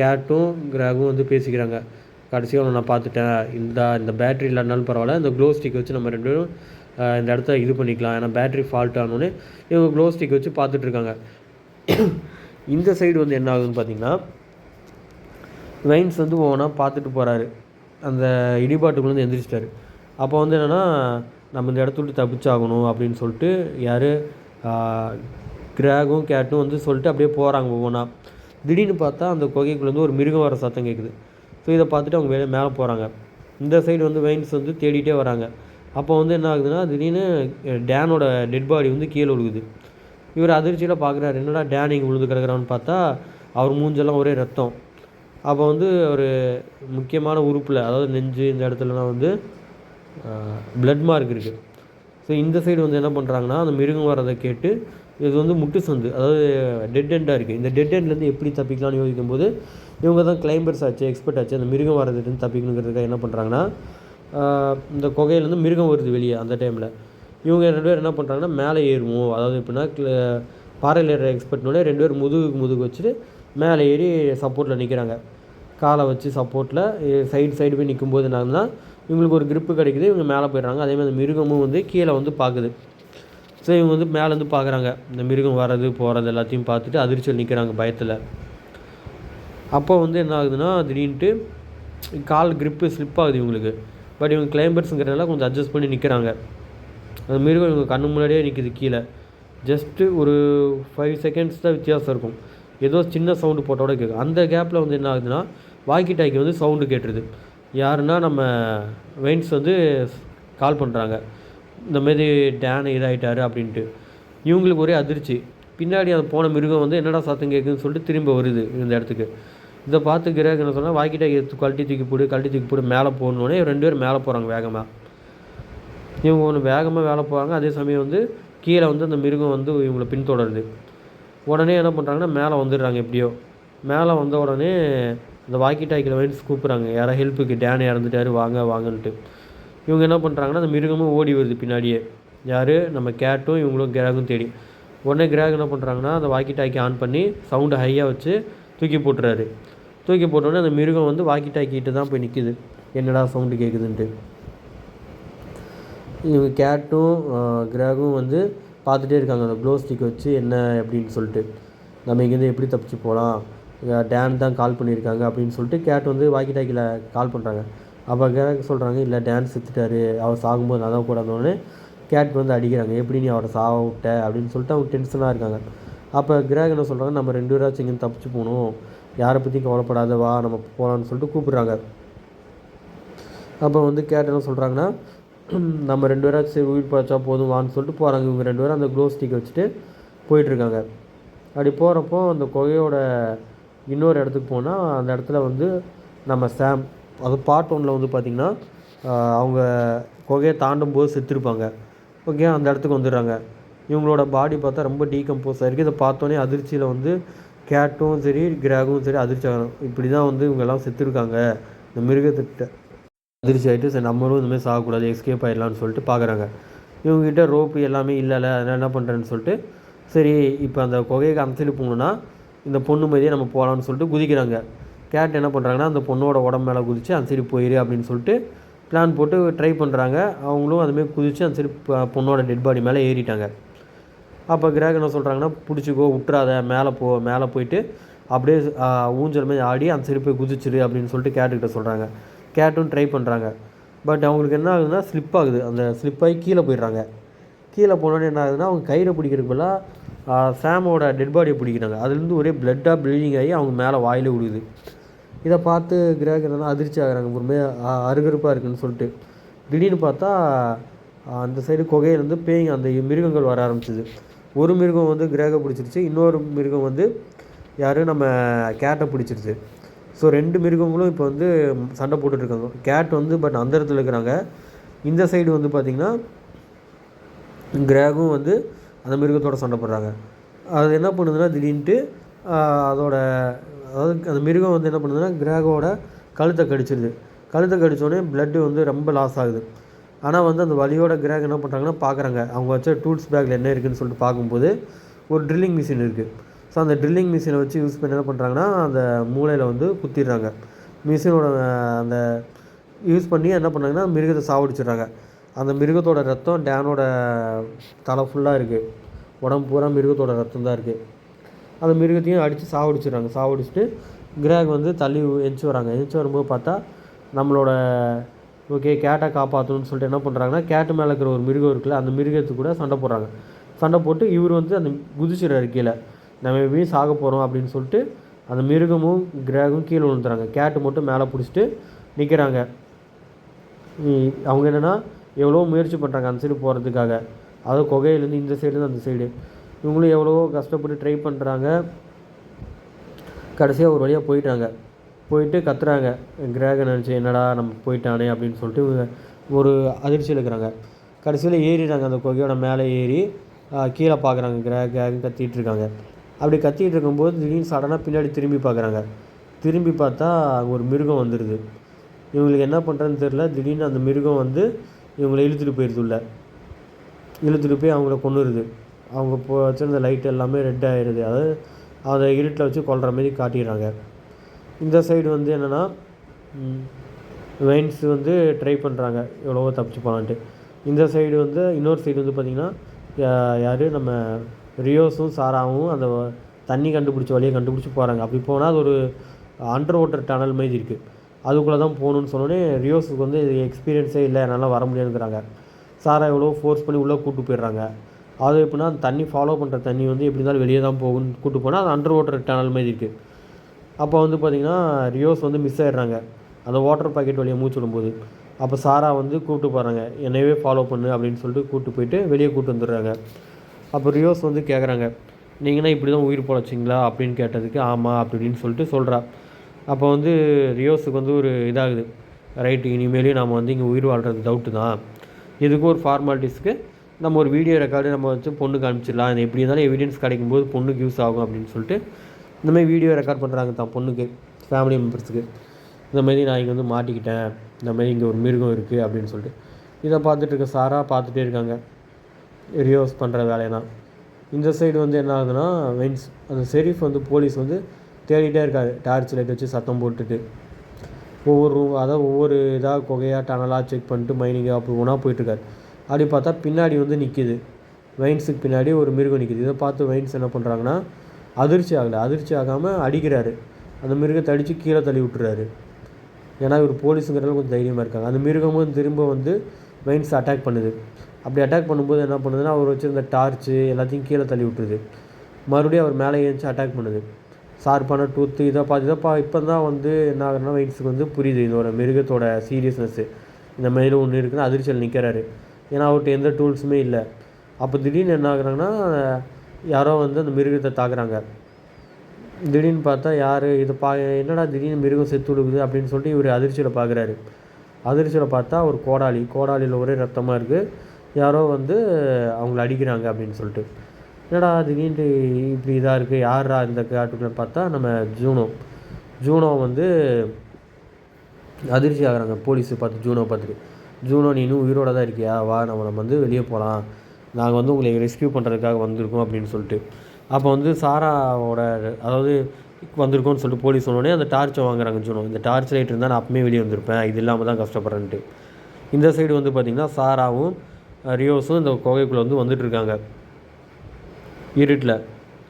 கேட்டும் கிராகும் வந்து பேசிக்கிறாங்க. கடைசியாக நான் பார்த்துட்டேன், இந்த பேட்ரி இல்லைனாலும் பரவாயில்ல, இந்த க்ளோ ஸ்டிக் வச்சு நம்ம 2 பேரும் இந்த இடத்த இது பண்ணிக்கலாம், ஏன்னா பேட்ரி ஃபால்ட் ஆனோடனே இவங்க க்ளோ ஸ்டிக் வச்சு பார்த்துட்ருக்காங்க. இந்த சைடு வந்து என்ன ஆகுதுன்னு பார்த்தீங்கன்னா, வைன்ஸ் வந்து ஒவ்வொன்றா பார்த்துட்டு போகிறாரு. அந்த இடிபாட்டுக்குள்ளேருந்து எந்திரிச்சிட்டாரு. அப்போ வந்து என்னென்னா, நம்ம இந்த இடத்த விட்டு தப்பிச்சாகணும் அப்படின்னு சொல்லிட்டு யார் கிராகும் கேட்டும் வந்து சொல்லிட்டு அப்படியே போகிறாங்க ஒவ்வொன்றா. திடீர்னு பார்த்தா அந்த குகைக்குள்ளேருந்து ஒரு மிருகம் வர சத்தம் கேட்குது. ஸோ இதை பார்த்துட்டு அவங்க மேலே போகிறாங்க. இந்த சைடு வந்து வைன்ஸ் வந்து தேடிகிட்டே வராங்க. அப்போ வந்து என்ன ஆகுதுன்னா, திடீர்னு டேனோட டெட் பாடி வந்து கீழே விழுகுது. இவர் அதிர்ச்சியில் பார்க்குறாரு, என்னடா டேன் இங்கே விழுந்து கிடக்குறான்னு பார்த்தா அவர் மூஞ்செல்லாம் ஒரே ரத்தம். அப்போ வந்து ஒரு முக்கியமான உறுப்பில், அதாவது நெஞ்சு இந்த இடத்துலலாம் வந்து ப்ளட் மார்க் இருக்குது. ஸோ இந்த சைடு வந்து என்ன பண்ணுறாங்கன்னா, அந்த மிருகம் வரதை கேட்டு இது வந்து முட்டு சந்து, அதாவது டெட் எண்டாக இருக்குது. இந்த டெட் எண்ட்லேருந்து எப்படி தப்பிக்கலாம்னு யோசிக்கும்போது இவங்க தான் கிளைம்பர்ஸ் ஆச்சு, எக்ஸ்பர்ட் ஆச்சு. அந்த மிருகம் வரதுலேருந்து தப்பிக்கணுங்கிறதுக்காக என்ன பண்ணுறாங்கன்னா, இந்த குகையிலேருந்து மிருகம் வருது வெளியே. அந்த டைமில் இவங்க 2 பேர் என்ன பண்ணுறாங்கன்னா, மேலே ஏறுவோம், அதாவது எப்படின்னா பாறையில் ஏற எக்ஸ்பர்ட்னோட 2 பேர் முதுகு வச்சுட்டு மேலே ஏறி சப்போர்ட்டில் நிற்கிறாங்க. காலை வச்சு சப்போர்ட்டில் சைடு போய் நிற்கும்போது என்னன்னா, இவங்களுக்கு ஒரு க்ரிப்பு கிடைக்குது. இவங்க மேலே போயிடுறாங்க. அதேமாதிரி அந்த மிருகமும் வந்து கீழே வந்து பார்க்குது. ஸோ இவங்க வந்து மேலேருந்து பார்க்குறாங்க, இந்த மிருகம் வர்றது போகிறது எல்லாத்தையும் பார்த்துட்டு அதிர்ச்சியில் நிற்கிறாங்க பயத்தில். அப்போ வந்து என்ன ஆகுதுன்னா, திடீர்னுட்டு கால் க்ரிப்பு ஸ்லிப் ஆகுது இவங்களுக்கு. பட் இவங்க கிளைம்பர்ஸுங்கிறதுனால கொஞ்சம் அட்ஜஸ்ட் பண்ணி நிற்கிறாங்க. அந்த மிருகம் இவங்க கண்ணு முன்னாடியே நிற்கிது கீழே. ஜஸ்ட்டு ஒரு 5 செகண்ட்ஸ் தான் வித்தியாசம் இருக்கும். ஏதோ சின்ன சவுண்டு போட்டோட கேட்கும். அந்த கேப்பில் வந்து என்ன ஆகுதுன்னா, வாக்கி டாக்கி வந்து சவுண்டு கேட்டுருது. யாருன்னா நம்ம வைன்ஸ் வந்து கால் பண்ணுறாங்க, இந்தமாரி டேன் இதாகிட்டாரு அப்படின்ட்டு. இவங்களுக்கு ஒரே அதிர்ச்சி. பின்னாடி அந்த போன மிருகம் வந்து என்னடா சத்தம் கேட்குதுன்னு சொல்லிட்டு திரும்ப வருது இந்த இடத்துக்கு. இதை பார்த்து கிரேக் என்ன சொன்னால், வாக்கி டாக்கி கழட்டி தூக்கி போடு மேலே போகணுன்னே 2 பேர் மேலே போகிறாங்க வேகமாக. இவங்க ஒன்று வேகமாக மேலே போகிறாங்க. அதே சமயம் வந்து கீழே வந்து அந்த மிருகம் வந்து இவங்களை பின்தொடருது. உடனே என்ன பண்ணுறாங்கன்னா, மேலே வந்துடுறாங்க. எப்படியோ மேலே வந்த உடனே இந்த வாக்கி டாக்கியில் வைன்ஸ் கூப்பிட்றாங்க, யாரா ஹெல்ப்புக்கு, டேன் இறந்துட்டாரு வாங்கன்ட்டு. இவங்க என்ன பண்ணுறாங்கன்னா, அந்த மிருகமும் ஓடி வருது பின்னாடியே. யார் நம்ம கேட்டும் இவங்களும் கிராகும் தேடி. உடனே கிராக் என்ன பண்ணுறாங்கன்னா, அந்த வாக்கி டாக்கி ஆன் பண்ணி சவுண்டு ஹையாக வச்சு தூக்கி போட்டுறாரு. தூக்கி போட்டோடனே அந்த மிருகம் வந்து வாக்கி டாக்கிட்டு தான் போய் நிற்கிது, என்னடா சவுண்டு கேட்குதுன்ட்டு. இவங்க கேட்டும் கிராகும் வந்து பார்த்துட்டே இருக்காங்க, அந்த க்ளோ ஸ்டிக் வச்சு என்ன அப்படின்னு சொல்லிட்டு, நம்ம இங்கேருந்து எப்படி தப்பிச்சு போகலாம், டேன் தான் கால் பண்ணியிருக்காங்க அப்படின்னு சொல்லிட்டு கேட் வந்து வாக்கி டாக்கியில் கால் பண்ணுறாங்க. அப்போ கிராக் சொல்கிறாங்க, இல்லை டேன் செத்துட்டாரு, அவர் சாகும்போது நான் தான் கூட இருந்தோடனே கேட் வந்து அடிக்கிறாங்க, எப்படி நீ அவரை சாக விட்ட அப்படின்னு சொல்லிட்டு அவங்க டென்ஷனாக இருக்காங்க. அப்போ கிராக் என்ன சொல்கிறாங்க, நம்ம 2 பேராச்சும் இங்கேருந்து தப்பிச்சு போகணும், யாரை பற்றியும் கவலைப்படாத, வா நம்ம போகலான்னு சொல்லிட்டு கூப்பிட்றாங்க. அப்போ வந்து கேட் என்ன சொல்கிறாங்கன்னா, நம்ம 2 பேராச்சும் உயிர் பழச்சா போதும் வான்னு சொல்லிட்டு போகிறாங்க. இவங்க 2 பேரும் அந்த க்ளோ ஸ்டிக் வச்சுட்டு போயிட்டுருக்காங்க. அப்படி போகிறப்போ அந்த குகையோட இன்னொரு இடத்துக்கு போனால், அந்த இடத்துல வந்து நம்ம சாம், அது பார்ட் 1ல் வந்து பார்த்திங்கன்னா அவங்க குகையை தாண்டும் போது செத்துருப்பாங்க. ஓகே, அந்த இடத்துக்கு வந்துடுறாங்க. இவங்களோட பாடி பார்த்தா ரொம்ப டீகம்போஸ் ஆகிருக்கு. இதை பார்த்தோன்னே அதிர்ச்சியில் வந்து கேட்டும் சரி கிராகும் சரி அதிர்ச்சி ஆகணும், இப்படி தான் வந்து இவங்கெல்லாம் செத்துருக்காங்க இந்த மிருகத்திட்ட. அதிர்ச்சி ஆகிட்டு சரி நம்மளும் இந்தமாதிரி சாகக்கூடாது, எஸ்கேப் ஆகிடலான்னு சொல்லிட்டு பார்க்குறாங்க. இவங்ககிட்ட ரோப்பு எல்லாமே இல்லை, அதனால் என்ன பண்ணுறேன்னு சொல்லிட்டு, சரி இப்போ அந்த குகையை அனுப்பிச்சிட்டு போகணுன்னா இந்த பொண்ணு மாதிரியே நம்ம போகலான்னு சொல்லிட்டு குதிக்கிறாங்க. கேட் என்ன பண்ணுறாங்கன்னா, அந்த பொண்ணோட உடம்பு மேலே குதித்து அந்த சைடு போயிரு அப்படின்னு சொல்லிட்டு பிளான் போட்டு ட்ரை பண்ணுறாங்க. அவங்களும் அதுமாரி குதித்து அந்த சைடு பொண்ணோட டெட் பாடி மேலே ஏறிட்டாங்க. அப்போ கிராக் என்ன சொல்கிறாங்கன்னா, பிடிச்சிக்கோ, விட்றாத, மேலே போயிட்டு அப்படியே ஊஞ்சல் மாதிரி ஆடி அந்த சைடு போய் குதிச்சிரு அப்படின்னு சொல்லிட்டு கேட்டுக்கிட்ட சொல்கிறாங்க. கேட்டும் ட்ரை பண்ணுறாங்க. பட் அவங்களுக்கு என்ன ஆகுதுன்னா, ஸ்லிப் ஆகுது. அந்த ஸ்லிப்பாகி கீழே போயிடுறாங்க. கீழே போனோடனே என்ன ஆகுதுன்னா, அவங்க கயிறை பிடிக்கிறதுக்கு பதிலாக சாமோட டெட் பாடியை பிடிக்கிறாங்க. அதுலேருந்து ஒரே ப்ளட்டாக ப்ளீடிங் ஆகி அவங்க மேலே வாயிலே விடுது. இதை பார்த்து கிராக் என்னன்னா அதிர்ச்சி ஆகிறாங்க, ஒருமே அருகருப்பாக இருக்குதுன்னு சொல்லிட்டு. திடீர்னு பார்த்தா அந்த சைடு குகையிலேருந்து பேய் அந்த மிருகங்கள் வர ஆரம்பிச்சிது. ஒரு மிருகம் வந்து கிராகை பிடிச்சிருச்சு, இன்னொரு மிருகம் வந்து யார் நம்ம கேட்டை பிடிச்சிருச்சு. ஸோ 2 மிருகங்களும் இப்போ வந்து சண்டை போட்டுட்ருக்காங்க. கேட் வந்து பட் அந்த இடத்துல இருக்கிறாங்க. இந்த சைடு வந்து பார்த்திங்கன்னா கிராகும் வந்து அந்த மிருகத்தோடு சண்டை போடுறாங்க. அது என்ன பண்ணுதுன்னா, திடீர்னுட்டு அதாவது அந்த மிருகம் வந்து என்ன பண்ணுதுன்னா, கிராகோட கழுத்தை கடிச்சிருது. கழுத்தை கடித்தோடனே ப்ளட்டு வந்து ரொம்ப லாஸ் ஆகுது. ஆனால் வந்து அந்த வலியோட கிராக் என்ன பண்ணுறாங்கன்னா பார்க்குறாங்க, அவங்க வச்ச டூல்ஸ் பேக்கில் என்ன இருக்குதுன்னு சொல்லிட்டு பார்க்கும்போது ஒரு ட்ரில்லிங் மிஷின் இருக்குது. ஸோ அந்த ட்ரில்லிங் மிஷினை வச்சு யூஸ் பண்ணி என்ன பண்ணுறாங்கன்னா, அந்த மூளையில் வந்து குத்திடுறாங்க. மிஷினோட அந்த யூஸ் பண்ணி என்ன பண்ணுறாங்கன்னா, மிருகத்தை சாவடிச்சிடுறாங்க. அந்த மிருகத்தோட ரத்தம் டேனோட தலை ஃபுல்லாக இருக்குது. உடம்பு பூரா மிருகத்தோட ரத்தம் தான் இருக்குது. அந்த மிருகத்தையும் அடித்து சாவடிச்சிடுறாங்க. சாவடிச்சுட்டு கிரேக் வந்து தள்ளி எந்திச்சு வராங்க. எந்திச்சு வரும்போது பார்த்தா நம்மளோட ஓகே கேட்டை காப்பாற்றணும்னு சொல்லிட்டு என்ன பண்ணுறாங்கன்னா, கேட்டு மேலே இருக்கிற ஒரு மிருகம் இருக்குல்ல, அந்த மிருகத்துக்கு கூட சண்டை போடுறாங்க. சண்டை போட்டு இவர் வந்து அந்த குதிச்சிடுறாரு கீழே. நம்ம எப்படியும் சாக போகிறோம் அப்படின்னு சொல்லிட்டு அந்த மிருகமும் கிரேகும் கீழே விழுந்துறாங்க. கேட்டு மட்டும் மேலே பிடிச்சிட்டு நிற்கிறாங்க. அவங்க என்னென்னா எவ்வளோ முயற்சி பண்ணுறாங்க அந்த சைடு போகிறதுக்காக. அதாவது குகையிலேருந்து இந்த சைடுலேருந்து அந்த சைடு இவங்களும் எவ்வளவோ கஷ்டப்பட்டு ட்ரை பண்ணுறாங்க. கடைசியாக ஒரு வழியாக போயிட்டு கத்துறாங்க. கிரேகை நினச்சி என்னடா நம்ம போயிட்டானே அப்படின்னு சொல்லிட்டு ஒரு அதிர்ச்சியில் இருக்கிறாங்க. கடைசியில் ஏறிடுறாங்க. அந்த குகையோட மேலே ஏறி கீழே பார்க்குறாங்க. கிரேகன்னு கத்திகிட்டு இருக்காங்க. அப்படி கத்திகிட்டு இருக்கும்போது திடீர்னு சடனாக பின்னாடி திரும்பி பார்க்குறாங்க. திரும்பி பார்த்தா அங்கே ஒரு மிருகம் வந்துடுது. இவங்களுக்கு என்ன பண்ணுறதுன்னு தெரில. திடீர்னு அந்த மிருகம் வந்து இவங்களை இழுத்துட்டு போயிடுது. உள்ள இழுத்துட்டு போய் அவங்கள கொன்னுருது. அவங்க வச்சுருந்த லைட் எல்லாமே ரெட் ஆகிடுது. அதாவது அதை இருட்டில் வச்சு கொல்கிற மாதிரி காட்டிடுறாங்க. இந்த சைடு வந்து என்னென்னா வெயின்ஸ் வந்து ட்ரை பண்ணுறாங்க எவ்வளவோ தப்பிச்சு போகலான்ட்டு. இந்த சைடு வந்து இன்னொரு சைடு வந்து பார்த்திங்கன்னா யார் நம்ம ரியோஸும் சாராவும் அந்த தண்ணி வழியை கண்டுபிடிச்சி போகிறாங்க. அப்படி போனால் அது ஒரு அண்டர் வாட்டர் டனல் மாதிரி இருக்குது. அதுக்குள்ளே தான் போகணுன்னு சொன்னோடனே ரியோஸுக்கு வந்து எக்ஸ்பீரியன்ஸே இல்லை, என்னால் வர முடியாதுங்கிறாங்க. சாரா எவ்வளோ ஃபோர்ஸ் பண்ணி உள்ளே கூப்பிட்டு போயிடுறாங்க. அது எப்படின்னா அந்த தண்ணி ஃபாலோ பண்ணுற தண்ணி வந்து எப்படி இருந்தாலும் வெளியே தான் போகும்னு கூப்பிட்டு போனால் அது அண்டர் வாட்டர் டனல் மாதிரி இருக்குது. அப்போ வந்து பார்த்திங்கன்னா ரியோஸ் வந்து மிஸ் ஆகிடுறாங்க அந்த வாட்டர் பாக்கெட் வழியாக மூச்சு விடும்போது. அப்போ சாரா வந்து கூப்பிட்டு போகிறாங்க, என்னையவே ஃபாலோ பண்ணு அப்படின்னு சொல்லிட்டு கூப்பிட்டு போயிட்டு வெளியே கூப்பிட்டு வந்துடுறாங்க. அப்போ ரியோஸ் வந்து கேட்குறாங்க, நீங்கன்னா இப்படி தான் உயிர் பொழைச்சிங்களா அப்படின்னு கேட்டதுக்கு ஆமாம் அப்படின்னு சொல்லிட்டு சொல்கிறா. அப்போ வந்து ரியோஸுக்கு வந்து ஒரு இதாகுது, ரைட்டு இனிமேலேயும் நம்ம வந்து இங்கே உயிர் வாழ்கிறது டவுட்டு தான். இதுக்கும் ஒரு ஃபார்மாலிட்டிஸ்க்கு நம்ம ஒரு வீடியோ ரெக்கார்டு நம்ம வச்சு பொண்ணுக்கு அனுப்பிச்சிடலாம். அது எப்படி இருந்தாலும் எவிடன்ஸ் கிடைக்கும்போது பொண்ணுக்கு யூஸ் ஆகும் அப்படின்னு சொல்லிட்டு இந்தமாதிரி வீடியோ ரெக்கார்ட் பண்ணுறாங்க தான் பொண்ணுக்கு, ஃபேமிலி மெம்பர்ஸுக்கு. இந்தமாரி நான் இங்கே வந்து மாட்டிக்கிட்டேன், இந்தமாரி இங்கே ஒரு மிருகம் இருக்குது அப்படின்னு சொல்லிட்டு. இதை பார்த்துட்டு இருக்க சாரா பார்த்துட்டே இருக்காங்க ரியோஸ் பண்ணுற வேலையெல்லாம். இந்த சைடு வந்து என்ன ஆகுதுன்னா வெயின்ஸ் அந்த ஷெரீஃப் வந்து போலீஸ் வந்து தேடிகிட்டே இருக்காரு. டார்ச் லைட் வச்சு சத்தம் போட்டுட்டு ஒவ்வொரு இதாக குகையாக டனலாக செக் பண்ணிட்டு மைனிங்காக அப்படி ஒன்றா போயிட்டுருக்காரு. அப்படி பார்த்தா பின்னாடி வந்து நிற்கிது, வெயின்ஸுக்கு பின்னாடி ஒரு மிருகம் நிற்கிது. இதை பார்த்து வெயின்ஸ் என்ன பண்ணுறாங்கன்னா அதிர்ச்சி ஆகாமல் அடிக்கிறாரு. அந்த மிருகத்தை அடித்து கீழே தள்ளி விட்டுறாரு. ஏன்னா இவர் போலீஸுங்கிறதுல கொஞ்சம் தைரியமாக இருக்காங்க. அந்த மிருகமும் திரும்ப வந்து வெயின்ஸ் அட்டாக் பண்ணுது. அப்படி அட்டாக் பண்ணும்போது என்ன பண்ணுதுன்னா அவர் வச்சுருந்த டார்ச்சு எல்லாத்தையும் கீழே தள்ளி விட்டுருது. மறுபடியும் அவர் மேலே ஏஞ்சி அட்டாக் பண்ணுது. ஷார்ப்பான டூத்து இப்போ தான் வந்து என்ன ஆகுதுன்னா வெயின்ஸுக்கு வந்து புரியுது இதோட மிருகத்தோட சீரியஸ்னஸ்ஸு. இந்த மாதிரி ஒன்று இருக்குன்னு அதிர்ச்சியில் நிற்கிறாரு. ஏன்னா அவர்கிட்ட எந்த டூல்ஸுமே இல்லை. அப்போ திடீர்னு என்ன ஆகுறாங்கன்னா யாரோ வந்து அந்த மிருகத்தை தாக்குறாங்க. திடீர்னு பார்த்தா யார் இதை என்னடா திடீர்னு மிருகம் செத்து விடுக்குது அப்படின்னு சொல்லிட்டு இவர் அதிர்ச்சியில் பார்க்குறாரு. அதிர்ச்சியில் பார்த்தா ஒரு கோடாலியில் ஒரே ரத்தமாக இருக்குது. யாரோ வந்து அவங்கள அடிக்கிறாங்க அப்படின்னு சொல்லிட்டு. என்னடா திடீர்னு இப்படி இதாக இருக்குது, யாரா இந்த காட்டுக்குள்ளே பார்த்தா நம்ம ஜூனோ வந்து அதிர்ச்சி ஆகிறாங்க. போலீஸு பார்த்து ஜூனோ நீ இன்னும் உயிரோடு தான் இருக்கியா, வா நம்ம வந்து வெளியே போகலாம், நாங்கள் வந்து உங்களை ரெஸ்கியூ பண்ணுறதுக்காக வந்திருக்கோம் அப்படின்னு சொல்லிட்டு. அப்போ வந்து சாராவோட அதாவது வந்திருக்கோன்னு சொல்லிட்டு போலீஸ் சொன்னோடனே அந்த டார்ச்சை வாங்குறாங்க ஜூனோ. இந்த டார்ச் லைட் இருந்தால் நான் அப்பவுமே வெளியே வந்திருப்பேன், இது இல்லாமல் தான் கஷ்டப்படுறேன்ட்டு. இந்த சைடு வந்து பார்த்திங்கன்னா சாராவும் ரியோஸும் இந்த குகைக்குள்ளே வந்து வந்துட்டுருக்காங்க இருட்டில்.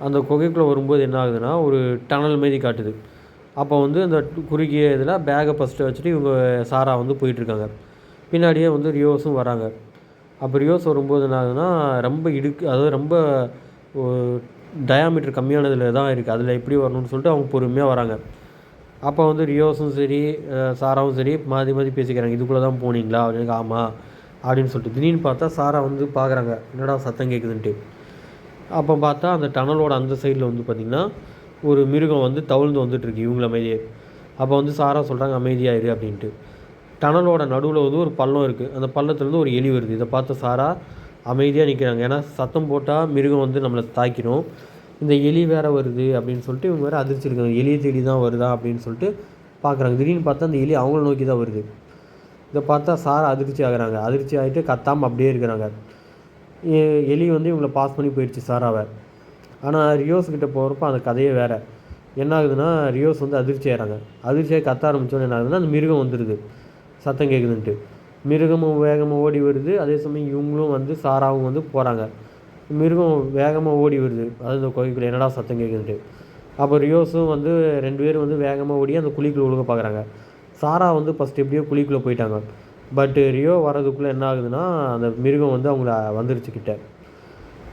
அந்த குகைக்குள்ளே வரும்போது என்ன ஆகுதுன்னா ஒரு டனல் மாரி காட்டுது. அப்போ வந்து அந்த குறுகிய இதில் பேக்கை ஃபஸ்ட்டு வச்சுட்டு இவங்க சாரா வந்து போயிட்டுருக்காங்க. பின்னாடியே வந்து ரியோஸும் வராங்க. அப்போ ரியோஸ் வரும்போது என்ன ஆகுதுன்னா ரொம்ப டயாமீட்டர் கம்மியானதில் தான் இருக்குது, அதில் எப்படி வரணும்னு சொல்லிட்டு அவங்க பொறுமையாக வராங்க. அப்போ வந்து ரியோஸும் சரி சாராவும் சரி மாற்றி பேசிக்கிறாங்க, இதுக்குள்ளே தான் போனீங்களா அப்படின்னு. ஆமாம் அப்படின்னு சொல்லிட்டு திடீர்னு பார்த்தா சாரா வந்து பார்க்குறாங்க, என்னடா சத்தம் கேட்குதுன்ட்டு. அப்போ பார்த்தா அந்த டனலோட அந்த சைடில் வந்து பார்த்திங்கன்னா ஒரு மிருகம் வந்து தவழ்ந்து வந்துட்டுருக்கு இவங்கள அமைதியே. அப்போ வந்து சாரா சொல்கிறாங்க அமைதியாயிரு அப்படின்ட்டு. டனலோட நடுவில் வந்து ஒரு பள்ளம் இருக்குது, அந்த பள்ளத்துலேருந்து ஒரு எலி வருது. இதை பார்த்த சாரா அமைதியாக நிற்கிறாங்க. ஏன்னா சத்தம் போட்டால் மிருகம் வந்து நம்மளை தாக்கிடும், இந்த எலி வேறு வருது அப்படின்னு சொல்லிட்டு இவங்க வேறு அதிர்ச்சி இருக்காங்க. எலியை தேடி தான் வருதா அப்படின்னு சொல்லிட்டு பார்க்குறாங்க. திடீர்னு பார்த்தா அந்த எலி அவங்கள நோக்கி தான் வருது. இதை பார்த்தா சாரா அதிர்ச்சி ஆகிட்டு கத்தாமல் அப்படியே இருக்கிறாங்க. எலி வந்து இவங்களை பாஸ் பண்ணி போயிடுச்சு சாராவை. ஆனால் ரியோஸ்கிட்ட போகிறப்ப அந்த கதையே வேறு. என்ன ஆகுதுன்னா ரியோஸ் வந்து அதிர்ச்சியாகி கத்த ஆரம்பித்தோன்னு என்ன ஆகுதுன்னா அந்த மிருகம் வந்துடுது சத்தம் கேட்குதுன்ட்டு. மிருகமும் வேகமாக ஓடி வருது. அதே சமயம் இவங்களும் வந்து சாராவும் வந்து போகிறாங்க. மிருகம் வேகமாக ஓடி வருது. அதாவது இந்த குகைக்குள்ள என்னடா சத்தம் கேட்குதுன்ட்டு. அப்போ ரியோஸும் வந்து 2 பேரும் வந்து வேகமாக ஓடி அந்த குழிக்குள்ள விழுக பார்க்குறாங்க. சாரா வந்து ஃபஸ்ட்டு எப்படியோ குழிக்குள்ளே போயிட்டாங்க. பட்டு ரியோ வர்றதுக்குள்ளே என்ன ஆகுதுன்னா, அந்த மிருகம் வந்து அவங்கள வந்துருச்சு கிட்ட.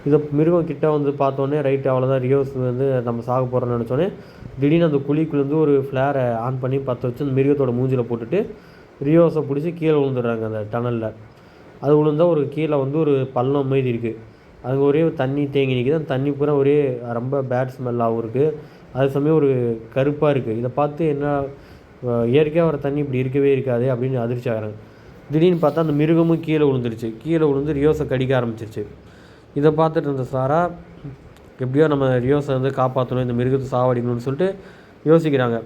இதை மிருகம் கிட்ட வந்து பார்த்தோன்னே ரைட்டு அவ்வளோதான், ரியோஸ் வந்து நம்ம சாக போகிறோம்னு நினச்சோன்னே திடீர்னு அந்த குழிக்குள்ளேருந்து ஒரு ஃப்ளேரை ஆன் பண்ணி பற்ற வச்சு அந்த மிருகத்தோட மூஞ்சில் போட்டுட்டு ரியோஸை பிடிச்சி கீழே விழுந்துடுறாங்க அந்த டனலில். அது விழுந்தால் ஒரு கீழே வந்து ஒரு பள்ளம் மாரி இருக்குது. அங்கே ஒரே தண்ணி தேங்கி நிற்கிது. அந்த தண்ணி பூரா ஒரே ரொம்ப பேட் ஸ்மெல்லாகவும் இருக்குது. அதே சமயம் ஒரு கருப்பாக இருக்குது. இதை பார்த்து என்ன இயற்கையாக வர தண்ணி இப்படி இருக்கவே இருக்காது அப்படின்னு அதிர்ச்சி ஆகிறாங்க. திடீர்னு பார்த்தா அந்த மிருகமும் கீழே விழுந்துருச்சு. கீழே விழுந்து ரியோஸை கடிக்க ஆரம்பிச்சிருச்சு. இதை பார்த்துட்டு இருந்த சாரா எப்படியோ நம்ம ரியோஸை வந்து காப்பாற்றணும், இந்த மிருகத்தை சாவடிக்கணும்னு சொல்லிட்டு யோசிக்கிறாங்க.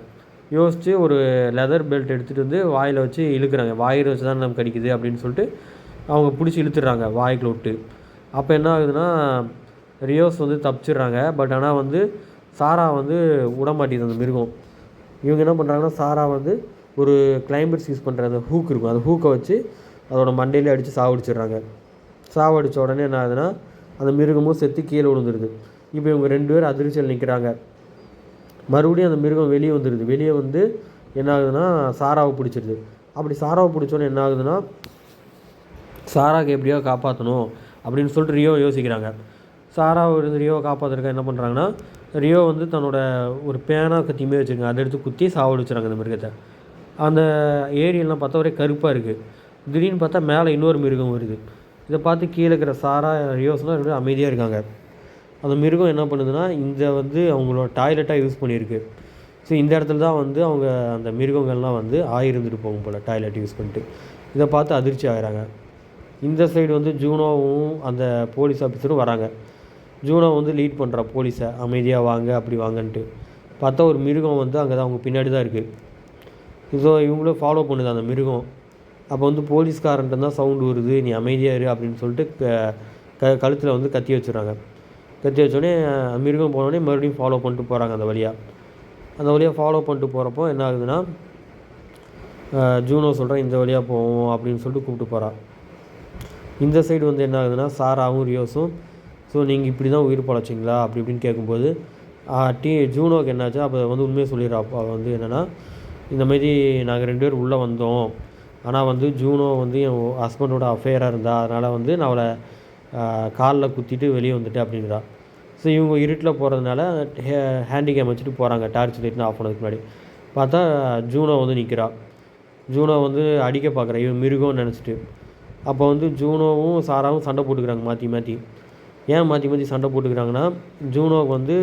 யோசித்து ஒரு லெதர் பெல்ட் எடுத்துகிட்டு வந்து வாயில் வச்சு இழுக்கிறாங்க. வாயில் வச்சு தான் நம்ம கடிக்குது அப்படின்னு சொல்லிட்டு அவங்க பிடிச்சி இழுத்துடுறாங்க வாய்க்குள்ள விட்டு. அப்போ என்ன ஆகுதுன்னா, ரியோஸ் வந்து தப்பிச்சிடுறாங்க. பட் ஆனால் வந்து சாரா வந்து விடமாட்டேங்குது அந்த மிருகம். இவங்க என்ன பண்ணுறாங்கன்னா, சாரா வந்து ஒரு கிளைம்பர்ஸ் யூஸ் பண்ணுற அந்த ஹூக் இருக்கும், அந்த ஹூக்கை வச்சு அதோட மண்டையிலே அடித்து சாவடிச்சிடுறாங்க. சாவடித்த உடனே என்ன ஆகுதுன்னா, அந்த மிருகமும் செத்து கீழே விழுந்துருது. இப்போ இவங்க 2 பேரும் அதிர்ச்சியில் நிற்கிறாங்க. மறுபடியும் அந்த மிருகம் வெளியே வந்துடுது. வெளியே வந்து என்ன ஆகுதுன்னா, சாராவை பிடிச்சிருது. அப்படி சாராவை பிடிச்சோன்னே என்ன ஆகுதுன்னா, சாராவுக்கு எப்படியோ காப்பாற்றணும் அப்படின்னு சொல்லிட்டு ரியோ யோசிக்கிறாங்க. சாராவை இருந்து ரியோவை காப்பாற்றுறதுக்காக என்ன பண்ணுறாங்கன்னா, ரியோ வந்து தன்னோட ஒரு பேனா கத்தியுமே வச்சுருக்காங்க. அதை எடுத்து குத்தி சாவடிச்சுறாங்க அந்த மிருகத்தை. அந்த ஏரியெல்லாம் பார்த்தா ஒரே கருப்பாக இருக்குது. திடீர்னு பார்த்தா மேலே இன்னொரு மிருகம் வருது. இதை பார்த்து கீழே இருக்கிற சாரா ரியோஸ்லாம் ரெண்டு அமைதியாக இருக்காங்க. அந்த மிருகம் என்ன பண்ணுதுன்னா, இந்த வந்து அவங்களோட டாய்லெட்டாக யூஸ் பண்ணியிருக்கு. ஸோ இந்த இடத்துல தான் வந்து அவங்க அந்த மிருகங்கள்லாம் வந்து ஆயிருந்துட்டு போகும் போல் டாய்லெட் யூஸ் பண்ணிட்டு. இதை பார்த்து அதிர்ச்சி ஆகிறாங்க. இந்த சைடு வந்து ஜூனோவும் அந்த போலீஸ் ஆஃபீஸரும் வராங்க. ஜூனோ வந்து லீட் பண்ணுறா போலீஸை, அமைதியாக வாங்க அப்படி வாங்கன்ட்டு. பார்த்தா ஒரு மிருகம் வந்து அங்கே தான் அவங்க பின்னாடி தான் இருக்குது. ஸோ இவங்களும் ஃபாலோ பண்ணுது அந்த மிருகம். அப்போ வந்து போலீஸ்காரன்ட்டு தான் சவுண்டு வருது, நீ அமைதியாக இரு அப்படின்னு சொல்லிட்டு கழுத்தில் வந்து கத்தி வச்சுறாங்க. கத்தி வச்சோடனே மிருகம் போனோடனே மறுபடியும் ஃபாலோ பண்ணிட்டு போகிறாங்க அந்த வழியாக ஃபாலோ பண்ணிட்டு போகிறப்போ என்ன ஆகுதுன்னா, ஜூனோ சொல்கிறேன் இந்த வழியாக போவோம் அப்படின்னு சொல்லிட்டு கூப்பிட்டு போகிறான். இந்த சைடு வந்து என்ன ஆகுதுன்னா, சாராவும் ரியோஸும் ஸோ நீங்கள் இப்படி தான் உயிர் பழச்சிங்களா அப்படி இப்படின்னு கேட்கும்போது ஜூனோக்கு என்னாச்சு, அப்போ வந்து உண்மையை சொல்லிடுறா. அப்போ வந்து என்னென்னா, இந்தமாரி நாங்கள் 2 பேர் உள்ளே வந்தோம், ஆனால் வந்து ஜூனோ வந்து என் ஹஸ்பண்டோட அஃபேராக இருந்தா, அதனால் வந்து நான் அவளை காலில் குத்திட்டு வெளியே வந்துட்டேன் அப்படிங்கிறா. ஸோ இவங்க இருட்டில் போகிறதுனால ஹேண்டிகேம் வச்சுட்டு போகிறாங்க. டார்ச் லைட்னு ஆஃப் பண்ணதுக்கு முன்னாடி பார்த்தா ஜூனோ வந்து நிற்கிறா. ஜூனோ வந்து அடிக்க பார்க்குறா இவன் மிருகம்னு நினச்சிட்டு. அப்போ வந்து ஜூனோவும் சாராவும் சண்டை போட்டுக்கிறாங்க மாற்றி. ஏன் மாற்றி சண்டை போட்டுக்கிறாங்கன்னா, ஜூனோவுக்கு வந்து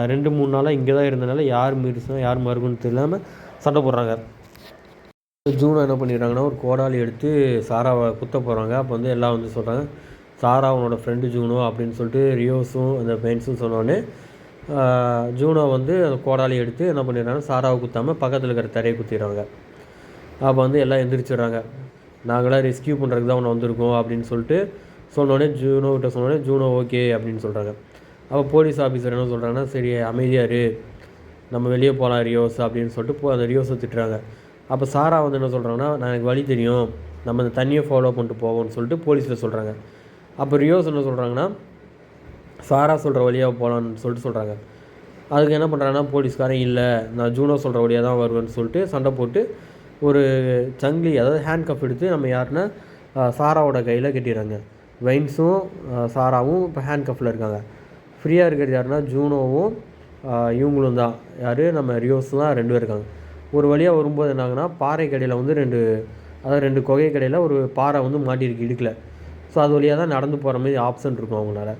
2-3 நாளாக இங்கே தான் இருந்தனால யார் மிருசம் யார் மருகுன்னு தெரியாமல் சண்டை போடுறாங்க. ஜூனோ என்ன பண்ணிடுறாங்கன்னா, ஒரு கோடாலி எடுத்து சாராவை குத்த போகிறாங்க. அப்போ வந்து எல்லாம் வந்து சொல்கிறாங்க, சாரா அவனோட ஃப்ரெண்டு ஜூனோ அப்படின்னு சொல்லிட்டு ரியோஸும் அந்த பெயின்ஸும் சொன்னோடனே ஜூனோ வந்து அந்த கோடாலி எடுத்து என்ன பண்ணிடுறாங்கன்னா, சாராவை குத்தாமல் பக்கத்தில் இருக்கிற தரையை குத்திடுறாங்க. அப்போ வந்து எல்லாம் எந்திரிச்சிடுறாங்க. நாங்களாம் ரெஸ்கியூ பண்ணுறதுக்கு தான் ஒன்று வந்திருக்கோம் அப்படின்னு சொல்லிட்டு சொன்னோடனே ஜூனோகிட்ட சொன்னோடனே ஜூனோ ஓகே அப்படின்னு சொல்கிறாங்க. அப்போ போலீஸ் ஆஃபீஸர் என்ன சொல்கிறாங்கன்னா, சரி அமைதியாக இரு, நம்ம வெளியே போகலாம் ரியோஸ் அப்படின்னு சொல்லிட்டு அந்த ரியோஸை திட்டுறாங்க. அப்போ சாரா வந்து என்ன சொல்கிறாங்கன்னா, நான் எனக்கு வழி தெரியும், நம்ம அந்த தண்ணியை ஃபாலோ பண்ணிட்டு போவோம்னு சொல்லிட்டு போலீஸில் சொல்கிறாங்க. அப்போ ரியோஸ் என்ன சொல்கிறாங்கன்னா, சாரா சொல்கிற வழியாக போகலான்னு சொல்லிட்டு சொல்கிறாங்க. அதுக்கு என்ன பண்ணுறாங்கன்னா, போலீஸ்காரன் இல்லை நான் ஜூனோ சொல்கிற வழியாக தான் வருவேன்னு சொல்லிட்டு சண்டை போட்டு ஒரு சங்கிலி, அதாவது ஹேண்ட் கப் எடுத்து நம்ம யாருன்னா சாராவோட கையில் கட்டிடுறாங்க. வைன்ஸும் சாராவும் இப்போ ஹேண்ட் கஃபில் இருக்காங்க. ஃப்ரீயாக இருக்கிறது யாருன்னா ஜூனோவும் இவங்களும் தான். யார் நம்ம ரியோஸ் தான் 2 பேர் இருக்காங்க. ஒரு வழியாக வரும்போது என்னாகுன்னா, பாறை கடையில் வந்து 2 குகை கடையில் ஒரு பாறை வந்து மாட்டியிருக்கு இடுக்கில். ஸோ அது வழியாக தான் நடந்து போகிற மாதிரி ஆப்ஷன் இருக்கும் அவங்களால.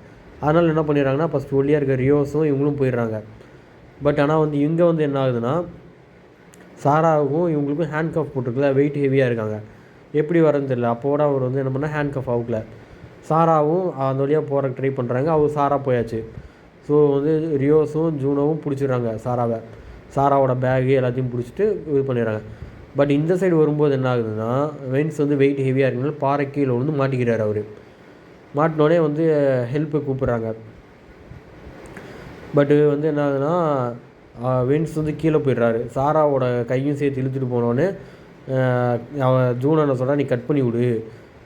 அதனால் என்ன பண்ணிடுறாங்கன்னா, ஃபஸ்ட் ஒல்லியாக இருக்க ரியோஸும் இவங்களும் போயிடுறாங்க. பட் ஆனால் வந்து இங்கே வந்து என்ன ஆகுதுன்னா, சாராவுக்கும் இவங்களுக்கும் ஹேண்ட் கஃப் போட்டிருக்குல, வெயிட் ஹெவியாக இருக்காங்க, எப்படி வரன்னு தெரியல. அப்போட அவர் வந்து என்ன பண்ணால் ஹேண்ட் கஃப் அவுக்கல. சாராவும் அந்த வழியாக போகிறக்கு ட்ரை பண்ணுறாங்க. அவர் சாரா போயாச்சு. ஸோ வந்து ரியோஸும் ஜூனோவும் பிடிச்சிடுறாங்க சாராவோட பேகு எல்லாத்தையும் பிடிச்சிட்டு இது பண்ணிடுறாங்க. பட் இந்த சைடு வரும்போது என்ன ஆகுதுன்னா, வெயின்ஸ் வந்து வெயிட் ஹெவியாக இருக்கனால பாறை கீழே வந்து மாட்டிக்கிறார். அவர் மாட்டினோடனே வந்து ஹெல்ப்பு கூப்பிட்றாங்க. பட்டு வந்து என்ன ஆகுதுன்னா, வெயின்ஸ் வந்து கீழே போயிடுறாரு. சாராவோட கையும் சேர்த்து இழுத்துட்டு போனோடனே அவன் ஜூன் என்ன சொல்கிறான், நீ கட் பண்ணி விடு,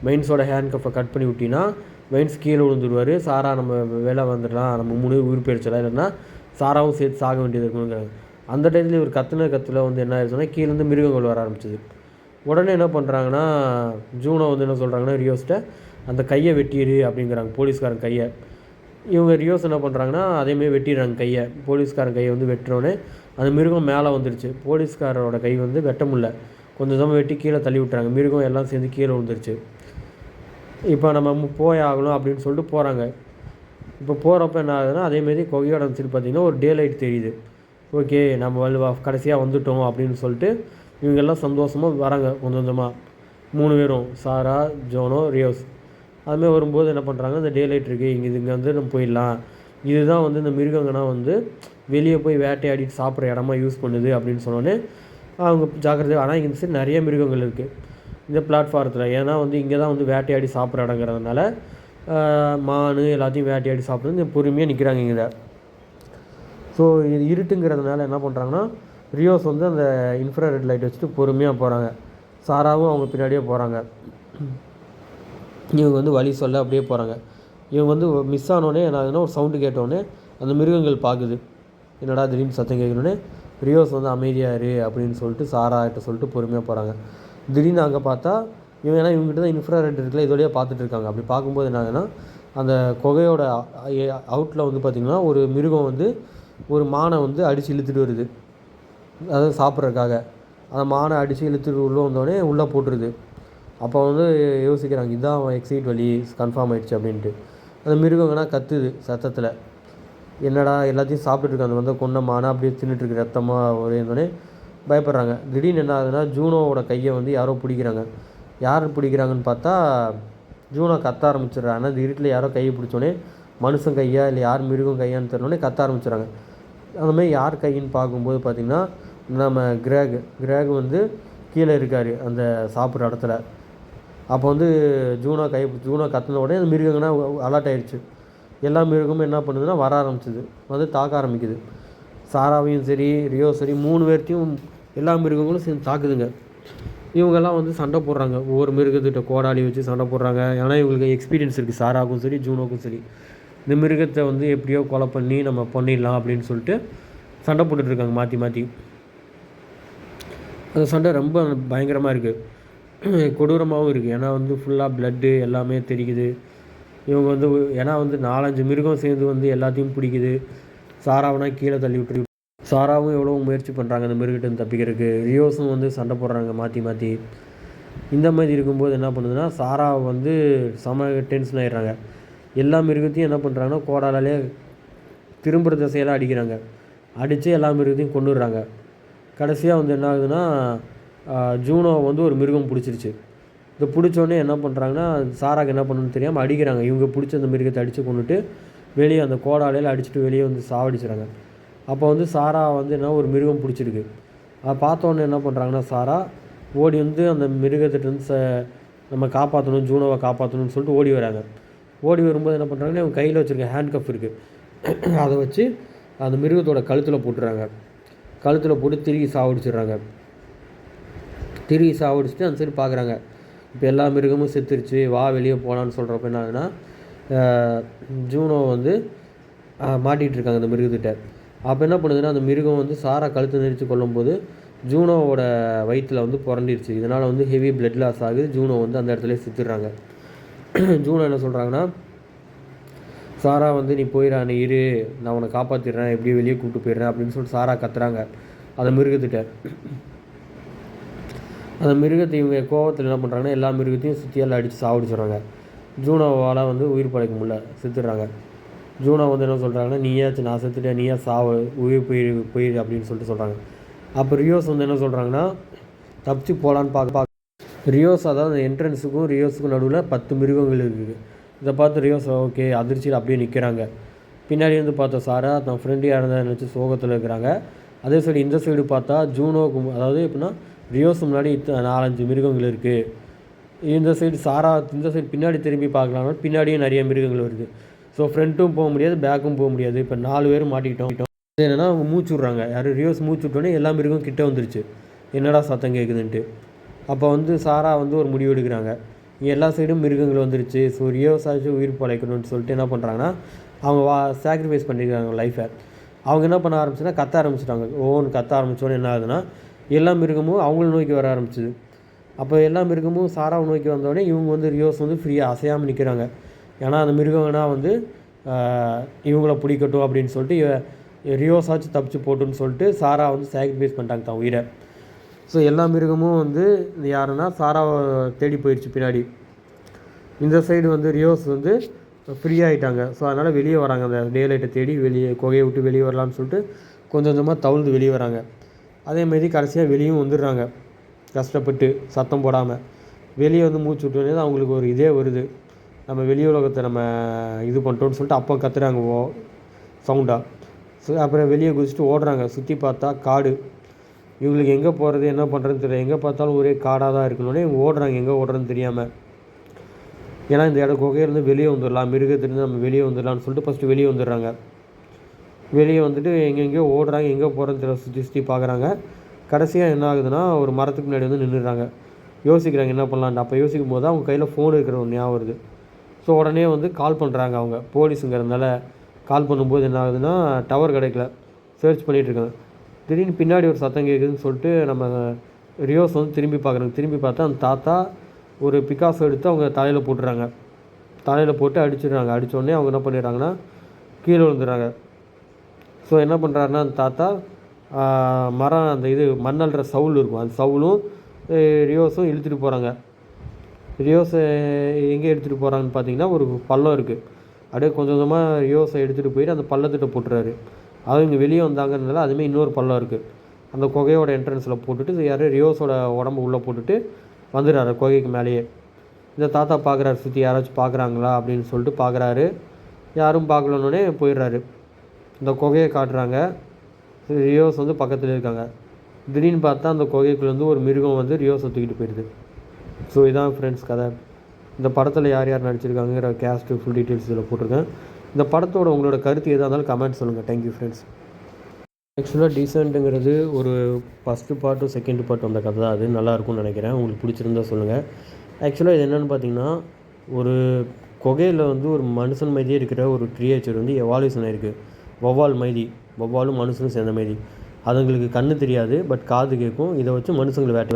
மைன்ஸோட ஹேண்ட் கப்பை கட் பண்ணி விட்டினா மைன்ஸ் கீழே விழுந்துருவார், சாரா நம்ம வேலை வந்துடலாம், நம்ம 3 உயிர் போயிடுச்சலாம், இல்லைன்னா சாராவும் சேர்த்து சாக வேண்டியது இருக்கணுங்கிறாங்க. அந்த டைத்தில் இவர் கத்தில் வந்து என்ன ஆயிடுச்சுன்னா கீழேருந்து மிருகங்கள் வர ஆரம்பிச்சிது. உடனே என்ன பண்ணுறாங்கன்னா ஜூனோ வந்து என்ன சொல்கிறாங்கன்னா ரியோஸ்கிட்ட அந்த கையை வெட்டிடு அப்படிங்கிறாங்க, போலீஸ்காரன் கையை. இவங்க ரியோஸ் என்ன பண்ணுறாங்கன்னா அதேமாரி வெட்டிடுறாங்க கையை. போலீஸ்காரன் கையை வந்து வெட்டுறோன்னே அந்த மிருகம் மேலே வந்துருச்சு. போலீஸ்காரோட கை வந்து வெட்ட முடியல, கொஞ்சம் தூரம் வெட்டி கீழே தள்ளி விட்டுறாங்க. மிருகம் எல்லாம் சேர்ந்து கீழே விழுந்துருச்சு. இப்போ நம்ம போய் ஆகணும் அப்படின்னு சொல்லிட்டு போகிறாங்க. இப்போ போகிறப்ப என்ன ஆகுதுன்னா அதேமாரி கொகையோட சைடு பார்த்திங்கன்னா ஒரு டே லைட் தெரியுது. ஓகே நம்ம கடைசியாக வந்துட்டோம் அப்படின்னு சொல்லிட்டு இவங்கெல்லாம் சந்தோஷமாக வராங்க கொஞ்சம் கொஞ்சமாக. 3 பேரும் சாரா, ஜோனோ, ரியோஸ். அதுமாதிரி வரும்போது என்ன பண்ணுறாங்க, இந்த டே லைட் இருக்குது, இங்கே வந்து நம்ம போயிடலாம், இதுதான் வந்து இந்த மிருகங்கன்னா வந்து வெளியே போய் வேட்டையாடிட்டு சாப்பிட்ற இடமா யூஸ் பண்ணுது அப்படின்னு சொன்னோன்னே அவங்க ஜாக்கிரதை. ஆனால் இந்த சைடு நிறைய மிருகங்கள் இருக்குது இந்த பிளாட்ஃபாரத்தில். ஏன்னா வந்து இங்கே தான் வந்து வேட்டையாடி சாப்பிட்ற இடங்கிறதுனால மான் எல்லாத்தையும் வேட்டையாடி சாப்பிட்றது பொறுமையாக நிற்கிறாங்க இங்கே. ஸோ இது இருட்டுங்கிறதுனால என்ன பண்ணுறாங்கன்னா ரியோஸ் வந்து அந்த இன்ஃப்ராரெட் லைட் வச்சுட்டு பொறுமையாக போகிறாங்க. சாராவும் அவங்க பின்னாடியே போகிறாங்க. இவங்க வந்து வழி சொல்ல அப்படியே போகிறாங்க. இவங்க வந்து மிஸ் ஆனோடனே என்ன ஆகுதுன்னா ஒரு சவுண்டு கேட்டோடனே அந்த மிருகங்கள் பார்க்குது, என்னடா திடீர்னு சத்தம் கேட்கணுன்னே ரியோஸ் வந்து அமைதியாக இரு அப்படின்னு சொல்லிட்டு சாராகிட்ட சொல்லிட்டு பொறுமையாக போகிறாங்க. திடீர்னு அங்கே பார்த்தா இவங்க ஏன்னா இவங்ககிட்ட தான் இன்ஃப்ராரெட் இருக்குல்ல, இதோடய பார்த்துட்டு இருக்காங்க. அப்படி பார்க்கும்போது என்ன ஆகுதுன்னா அந்த குகையோட அவுட்டில் வந்து பார்த்திங்கன்னா ஒரு மிருகம் வந்து ஒரு மானை வந்து அடித்து இழுத்துட்டு வருது, அதாவது சாப்பிட்றதுக்காக. அந்த மானை அடித்து இழுத்துட்டு உள்ளே வந்தோடனே உள்ளே போட்டுருது. அப்போ வந்து யோசிக்கிறாங்க, இதுதான் அவன் எக்ஸிட் வழி கன்ஃபார்ம் ஆகிடுச்சு அப்படின்ட்டு. அந்த மிருகங்கன்னா கத்துது சத்தத்தில், என்னடா எல்லாத்தையும் சாப்பிட்டுருக்கு, அந்த வந்து கொன்ன மானை அப்படியே தின்னுட்டுருக்கு ரத்தமாக ஒரே இருந்தோடனே பயப்படுறாங்க. திடீர்னு என்ன ஆகுதுன்னா ஜூனோவோட கையை வந்து யாரோ பிடிக்கிறாங்க. யார் பிடிக்கிறாங்கன்னு பார்த்தா ஜூனோ கத்த ஆரம்பிச்சிடுறாங்க. ஆனால் அந்த இருட்டில் யாரோ கையை பிடிச்சோன்னே மனுஷன் கையா இல்லை யார் மிருகம் கையான்னு தெரியலோடனே கத்த ஆரம்பிச்சிடுறாங்க. அந்தமாதிரி யார் கையின்னு பார்க்கும்போது பார்த்திங்கன்னா நம்ம கிரேக் வந்து கீழே இருக்கார் அந்த சாப்பிட்ற இடத்துல. அப்போ வந்து ஜூனோ கத்தின உடனே அந்த மிருகங்கன்னா அலர்ட் ஆகிடுச்சு. எல்லா மிருகமும் என்ன பண்ணுதுன்னா வர ஆரம்பிச்சிது, வந்து தாக்க ஆரம்பிக்குது. சாராவையும் சரி ரியோ சரி 3 பேர்த்தையும் எல்லா மிருகங்களும் சேர்ந்து தாக்குதுங்க. இவங்கெல்லாம் வந்து சண்டை போடுறாங்க, ஒவ்வொரு மிருகத்திட்ட கோடாலி வச்சு சண்டை போடுறாங்க. ஏன்னா இவங்களுக்கு எக்ஸ்பீரியன்ஸ் இருக்குது, சாராவுக்கும் சரி ஜூனோக்கும் சரி. இந்த மிருகத்தை வந்து எப்படியோ கொலை பண்ணி நம்ம பண்ணிடலாம் அப்படின்னு சொல்லிட்டு சண்டை போட்டுட்ருக்காங்க மாற்றி மாற்றி. அந்த சண்டை ரொம்ப பயங்கரமாக இருக்குது, கொடூரமாகவும் இருக்குது. ஏன்னா வந்து ஃபுல்லாக ப்ளட்டு எல்லாமே தெரிக்குது. இவங்க வந்து ஏன்னா வந்து 4-5 மிருகம் சேர்ந்து வந்து எல்லாத்தையும் பிடிக்குது. சாராவனா கீழே தள்ளி விட்டு, சாராவும் எவ்வளோ முயற்சி பண்ணுறாங்க அந்த மிருகத்தை தப்பிக்கிறதுக்கு. ரியோஸும் வந்து சண்டை போடுறாங்க மாற்றி மாற்றி. இந்த மாதிரி இருக்கும்போது என்ன பண்ணுதுன்னா சாரா வந்து செம டென்ஷன் ஆகிடுறாங்க. எல்லா மிருகத்தையும் என்ன பண்ணுறாங்கன்னா கோடாலே திரும்புகிற திசையெல்லாம் அடிக்கிறாங்க. அடித்து எல்லா மிருகத்தையும் கொண்டுடுறாங்க. கடைசியாக வந்து என்ன ஆகுதுன்னா ஜூனோ வந்து ஒரு மிருகம் பிடிச்சிருச்சு. இதை பிடிச்சோடனே என்ன பண்ணுறாங்கன்னா சாராக்கு என்ன பண்ணணும்னு தெரியாமல் அடிக்கிறாங்க. இவங்க பிடிச்ச அந்த மிருகத்தை அடித்து கொண்டுட்டு வெளியே அந்த கோடாலையில் அடிச்சுட்டு வெளியே வந்து சாவடிச்சுறாங்க. அப்போ வந்து சாரா வந்து என்ன ஒரு மிருகம் பிடிச்சிருக்கு. அதை பார்த்தோன்னே என்ன பண்ணுறாங்கன்னா சாரா ஓடி வந்து அந்த மிருகத்திட்டருந்து நம்ம காப்பாற்றணும், ஜூனோவை காப்பாற்றணும்னு சொல்லிட்டு ஓடி வராங்க. ஓடி வரும்போது என்ன பண்ணுறாங்கன்னா இவங்க கையில் வச்சுருக்க ஹேண்ட் கப் இருக்குது, அதை வச்சு அந்த மிருகத்தோட கழுத்தில் போட்டுறாங்க. கழுத்தில் போட்டு திருகி சாவடிச்சிடுறாங்க. திருகி சாவடிச்சுட்டு அந்த சைடு பார்க்குறாங்க. இப்போ எல்லா மிருகமும் செத்துருச்சு, வா வெளியே போகலான்னு சொல்கிறப்ப என்ன ஆகுதுன்னா ஜூனோ வந்து மாட்டிகிட்டு இருக்காங்க அந்த மிருகத்திட்ட. அப்போ என்ன பண்ணுதுன்னா அந்த மிருகம் வந்து சாரா கழுத்து நெரிச்சு கொள்ளும்போது ஜூனோவோட வயிற்றில் வந்து புரண்டிருச்சு. இதனால் வந்து ஹெவி பிளட் லாஸ் ஆகுது. ஜூனோ வந்து அந்த இடத்துல செத்துடுறாங்க. ஜூனோ என்ன சொல்கிறாங்கன்னா சாரா வந்து நீ போயிடா, நீ இரு, நான் உன்னை காப்பாற்றிடுறேன், எப்படியும் வெளியே கூப்பிட்டு போயிடுறேன் அப்படின்னு சொல்லிட்டு சாரா கத்துறாங்க அந்த மிருகத்திட்ட. அந்த மிருகத்தை இவங்க கோவத்தில் என்ன பண்ணுறாங்கன்னா எல்லா மிருகத்தையும் சுற்றியெல்லாம் அடித்து சாவடிச்சிடுறாங்க. ஜூனோவால் வந்து உயிர் பழைக்க முடியல, செத்துடுறாங்க. ஜூனோ வந்து என்ன சொல்கிறாங்கன்னா நீயாச்சும் நான் செத்துட்டேன், நீயா உயிர் போயிரு அப்படின்னு சொல்லிட்டு சொல்கிறாங்க. அப்போ ரியோஸ் வந்து என்ன சொல்கிறாங்கன்னா தப்பிச்சு போகலான்னு பார்க்க ரியோஸ், அதாவது என்ட்ரன்ஸுக்கும் ரியோஸுக்கும் நடுவில் 10 மிருகங்கள் இருக்குது. இதை பார்த்து ரியோஸ் ஓகே அதிர்ச்சியில் அப்படியே நிற்கிறாங்க. பின்னாடி வந்து பார்த்தா சாரா தன் ஃப்ரெண்டு யாருந்தா நினச்சி சோகத்தில் இருக்கிறாங்க. அதே சைடு இந்த சைடு பார்த்தா ஜூனோக்கு, அதாவது எப்படின்னா ரியோஸ் முன்னாடி 4-5 மிருகங்கள் இருக்குது. இந்த சைடு சாரா இந்த சைடு பின்னாடி திரும்பி பார்க்கலாம்னா பின்னாடியே நிறைய மிருகங்கள் வருது. ஸோ ஃப்ரண்ட்டும் போக முடியாது, பேக்கும் போக முடியாது. இப்போ 4 பேரும் மாட்டிக்கிட்டோம். என்னென்னா அவங்க மூச்சு விட்றாங்க. யார் ரியோஸ் மூச்சு விட்டோன்னே எல்லா மிருகம் கிட்டே வந்துருச்சு, என்னடா சத்தம் கேட்குதுன்ட்டு. அப்போ வந்து சாரா வந்து ஒரு முடிவு எடுக்கிறாங்க, இங்கே எல்லா சைடும் மிருகங்கள் வந்துருச்சு, ஸோ ரியோஸாச்சும் உயிர் பழைக்கணும்னு சொல்லிட்டு என்ன பண்ணுறாங்கன்னா, அவங்க சாக்ரிஃபைஸ் பண்ணியிருக்காங்க லைஃப்பை. அவங்க என்ன பண்ண ஆரம்பிச்சுன்னா கத்த ஆரம்பிச்சிட்டாங்க. கத்த ஆரம்பித்தோன்னே என்ன ஆகுதுன்னா, எல்லா மிருகமும் அவங்கள நோக்கி வர ஆரம்பிச்சிது. அப்போ எல்லா மிருகமும் சாராவை நோக்கி வந்தோடனே இவங்க வந்து ரியோஸ் வந்து ஃப்ரீயாக அசையாமல் நிற்கிறாங்க. ஏன்னா அந்த மிருகம்னா வந்து இவங்கள பிடிக்கட்டும் அப்படின்னு சொல்லிட்டு ரியோஸாச்சும் தப்பிச்சு போட்டுன்னு சொல்லிட்டு சாரா வந்து சாக்ரிஃபைஸ் பண்ணிட்டாங்க தான் உயிரை. ஸோ எல்லா மிருகமும் வந்து யாருன்னா சாராவை தேடி போயிடுச்சு பின்னாடி. இந்த சைடு வந்து ரியோஸ் வந்து ஃப்ரீ ஆகிட்டாங்க. ஸோ அதனால் வெளியே வராங்க, அந்த டே லைட்டை தேடி வெளியே குகையை விட்டு வெளியே வரலான்னு சொல்லிட்டு கொஞ்சம் கொஞ்சமாக தவிழ்ந்து வெளியே வராங்க. அதேமாரி கடைசியாக வெளியும் வந்துடுறாங்க கஷ்டப்பட்டு சத்தம் போடாமல். வெளியே வந்து மூச்சு விட்டோன்னே அவங்களுக்கு ஒரு இதே வருது, நம்ம வெளி உலகத்தை நம்ம இது பண்ணிட்டோன்னு சொல்லிட்டு அப்போ கத்துறாங்க சவுண்டாக. ஸோ அப்புறம் வெளியே குதிச்சுட்டு ஓடுறாங்க. சுற்றி பார்த்தா காடு. இவங்களுக்கு எங்கே போகிறது என்ன பண்ணுறதுன்னு தெரியல. எங்கே பார்த்தாலும் ஒரே காடாக தான் இருக்கணுன்னே இவங்க ஓடுறாங்க, எங்கே ஓடுறதுன்னு தெரியாமல். ஏன்னா இந்த குகையிலேருந்து வெளியே வந்துடலாம், மிருகத்துலேருந்து நம்ம வெளியே வந்துடலாம்னு சொல்லிட்டு ஃபஸ்ட்டு வெளியே வந்துடுறாங்க. வெளியே வந்துட்டு எங்கெங்கேயோ ஓடுறாங்க, எங்கே போகிறதுன்னு தெரியல, சுற்றி சுற்றி பார்க்குறாங்க. கடைசியாக என்ன ஆகுதுன்னா ஒரு மரத்துக்கு முன்னாடி வந்து நின்றுடுறாங்க. யோசிக்கிறாங்க என்ன பண்ணலான்னு. அப்போ யோசிக்கும் போது அவங்க கையில் ஃபோன் இருக்கிற ஒரு ஞாபகம் வருது. ஸோ உடனே வந்து கால் பண்ணுறாங்க. அவங்க போலீஸுங்கிறதுனால கால் பண்ணும்போது என்ன ஆகுதுன்னா டவர் கிடைக்கல, சர்ச் பண்ணிகிட்ருக்காங்க. திடீர்னு பின்னாடி ஒரு சத்தம் கேட்குதுன்னு சொல்லிட்டு நம்ம ரியோஸ் வந்து திரும்பி பார்க்குறாங்க. திரும்பி பார்த்தா அந்த தாத்தா ஒரு பிக்காசோ எடுத்து அவங்க தலையில் போட்டுறாங்க. தலையில் போட்டு அடிச்சிடுறாங்க. அடித்தோடனே அவங்க என்ன பண்ணிடுறாங்கன்னா கீழே விழுந்துடுறாங்க. ஸோ என்ன பண்ணுறாருன்னா அந்த தாத்தா மரம் அந்த மண்ணல்ற சவுல் இருக்கும், அந்த சவுலும் ரியோஸும் இழுத்துட்டு போகிறாங்க. ரியோஸை எங்கே எடுத்துகிட்டு போகிறாங்கன்னு பார்த்தீங்கன்னா ஒரு பள்ளம் இருக்குது. அப்படியே கொஞ்சம் கொஞ்சமாக ரியோஸை எடுத்துகிட்டு போயிட்டு அந்த பள்ளத்திட்ட போட்டுறாரு. அதுவும் இங்கே வெளியே வந்தாங்கனால அதுமாதிரி இன்னொரு பள்ளம் இருக்குது, அந்த குகையோட என்ட்ரன்ஸில் போட்டுட்டு யாரும் ரியோஸோட உடம்பு உள்ளே போட்டுட்டு வந்துடுறாரு குகைக்கு மேலேயே. இந்த தாத்தா பார்க்குறாரு, சுற்றி யாராச்சும் பார்க்குறாங்களா அப்படின்னு சொல்லிட்டு பார்க்குறாரு. யாரும் பார்க்கலன்னொடனே போயிடுறாரு. இந்த குகையை காட்டுறாங்க. ரியோஸ் வந்து பக்கத்தில் இருக்காங்க. திடீர்னு பார்த்தா அந்த குகைக்குள்ளேருந்து ஒரு மிருகம் வந்து ரியோஸை தூக்கிட்டு போயிடுது. ஸோ இதான் ஃப்ரெண்ட்ஸ் கதை. இந்த படத்தில் யார் யார் நடிச்சிருக்காங்கிற கேஸ்ட்டு ஃபுல் டீட்டெயில்ஸ் இதில் போட்டிருக்கேன். இந்த படத்தோட உங்களோட கருத்து எதாக இருந்தாலும் கமெண்ட் சொல்லுங்கள். Thank you friends. ஆக்சுவலாக டீசெண்ட்டுங்கிறது ஒரு ஃபஸ்ட்டு பார்ட்டும் செகண்ட் பார்ட்டும் அந்த கதை தான். அது நல்லாயிருக்கும்னு நினைக்கிறேன். உங்களுக்கு பிடிச்சிருந்தா சொல்லுங்கள். ஆக்சுவலாக இது என்னென்னு பார்த்தீங்கன்னா, ஒரு குகையில் வந்து ஒரு மனுஷன் மாதிரியே இருக்கிற ஒரு கிரியேச்சர் வந்து எவால்யூஷன் ஆகிருக்கு. வௌவால் மாதிரி, வௌவாலும் மனுஷனும் சேர்ந்த மாதிரி. அதுங்களுக்கு கண்ணு தெரியாது, பட் காது கேட்கும். இதை வச்சு மனுஷங்களை வேட்டை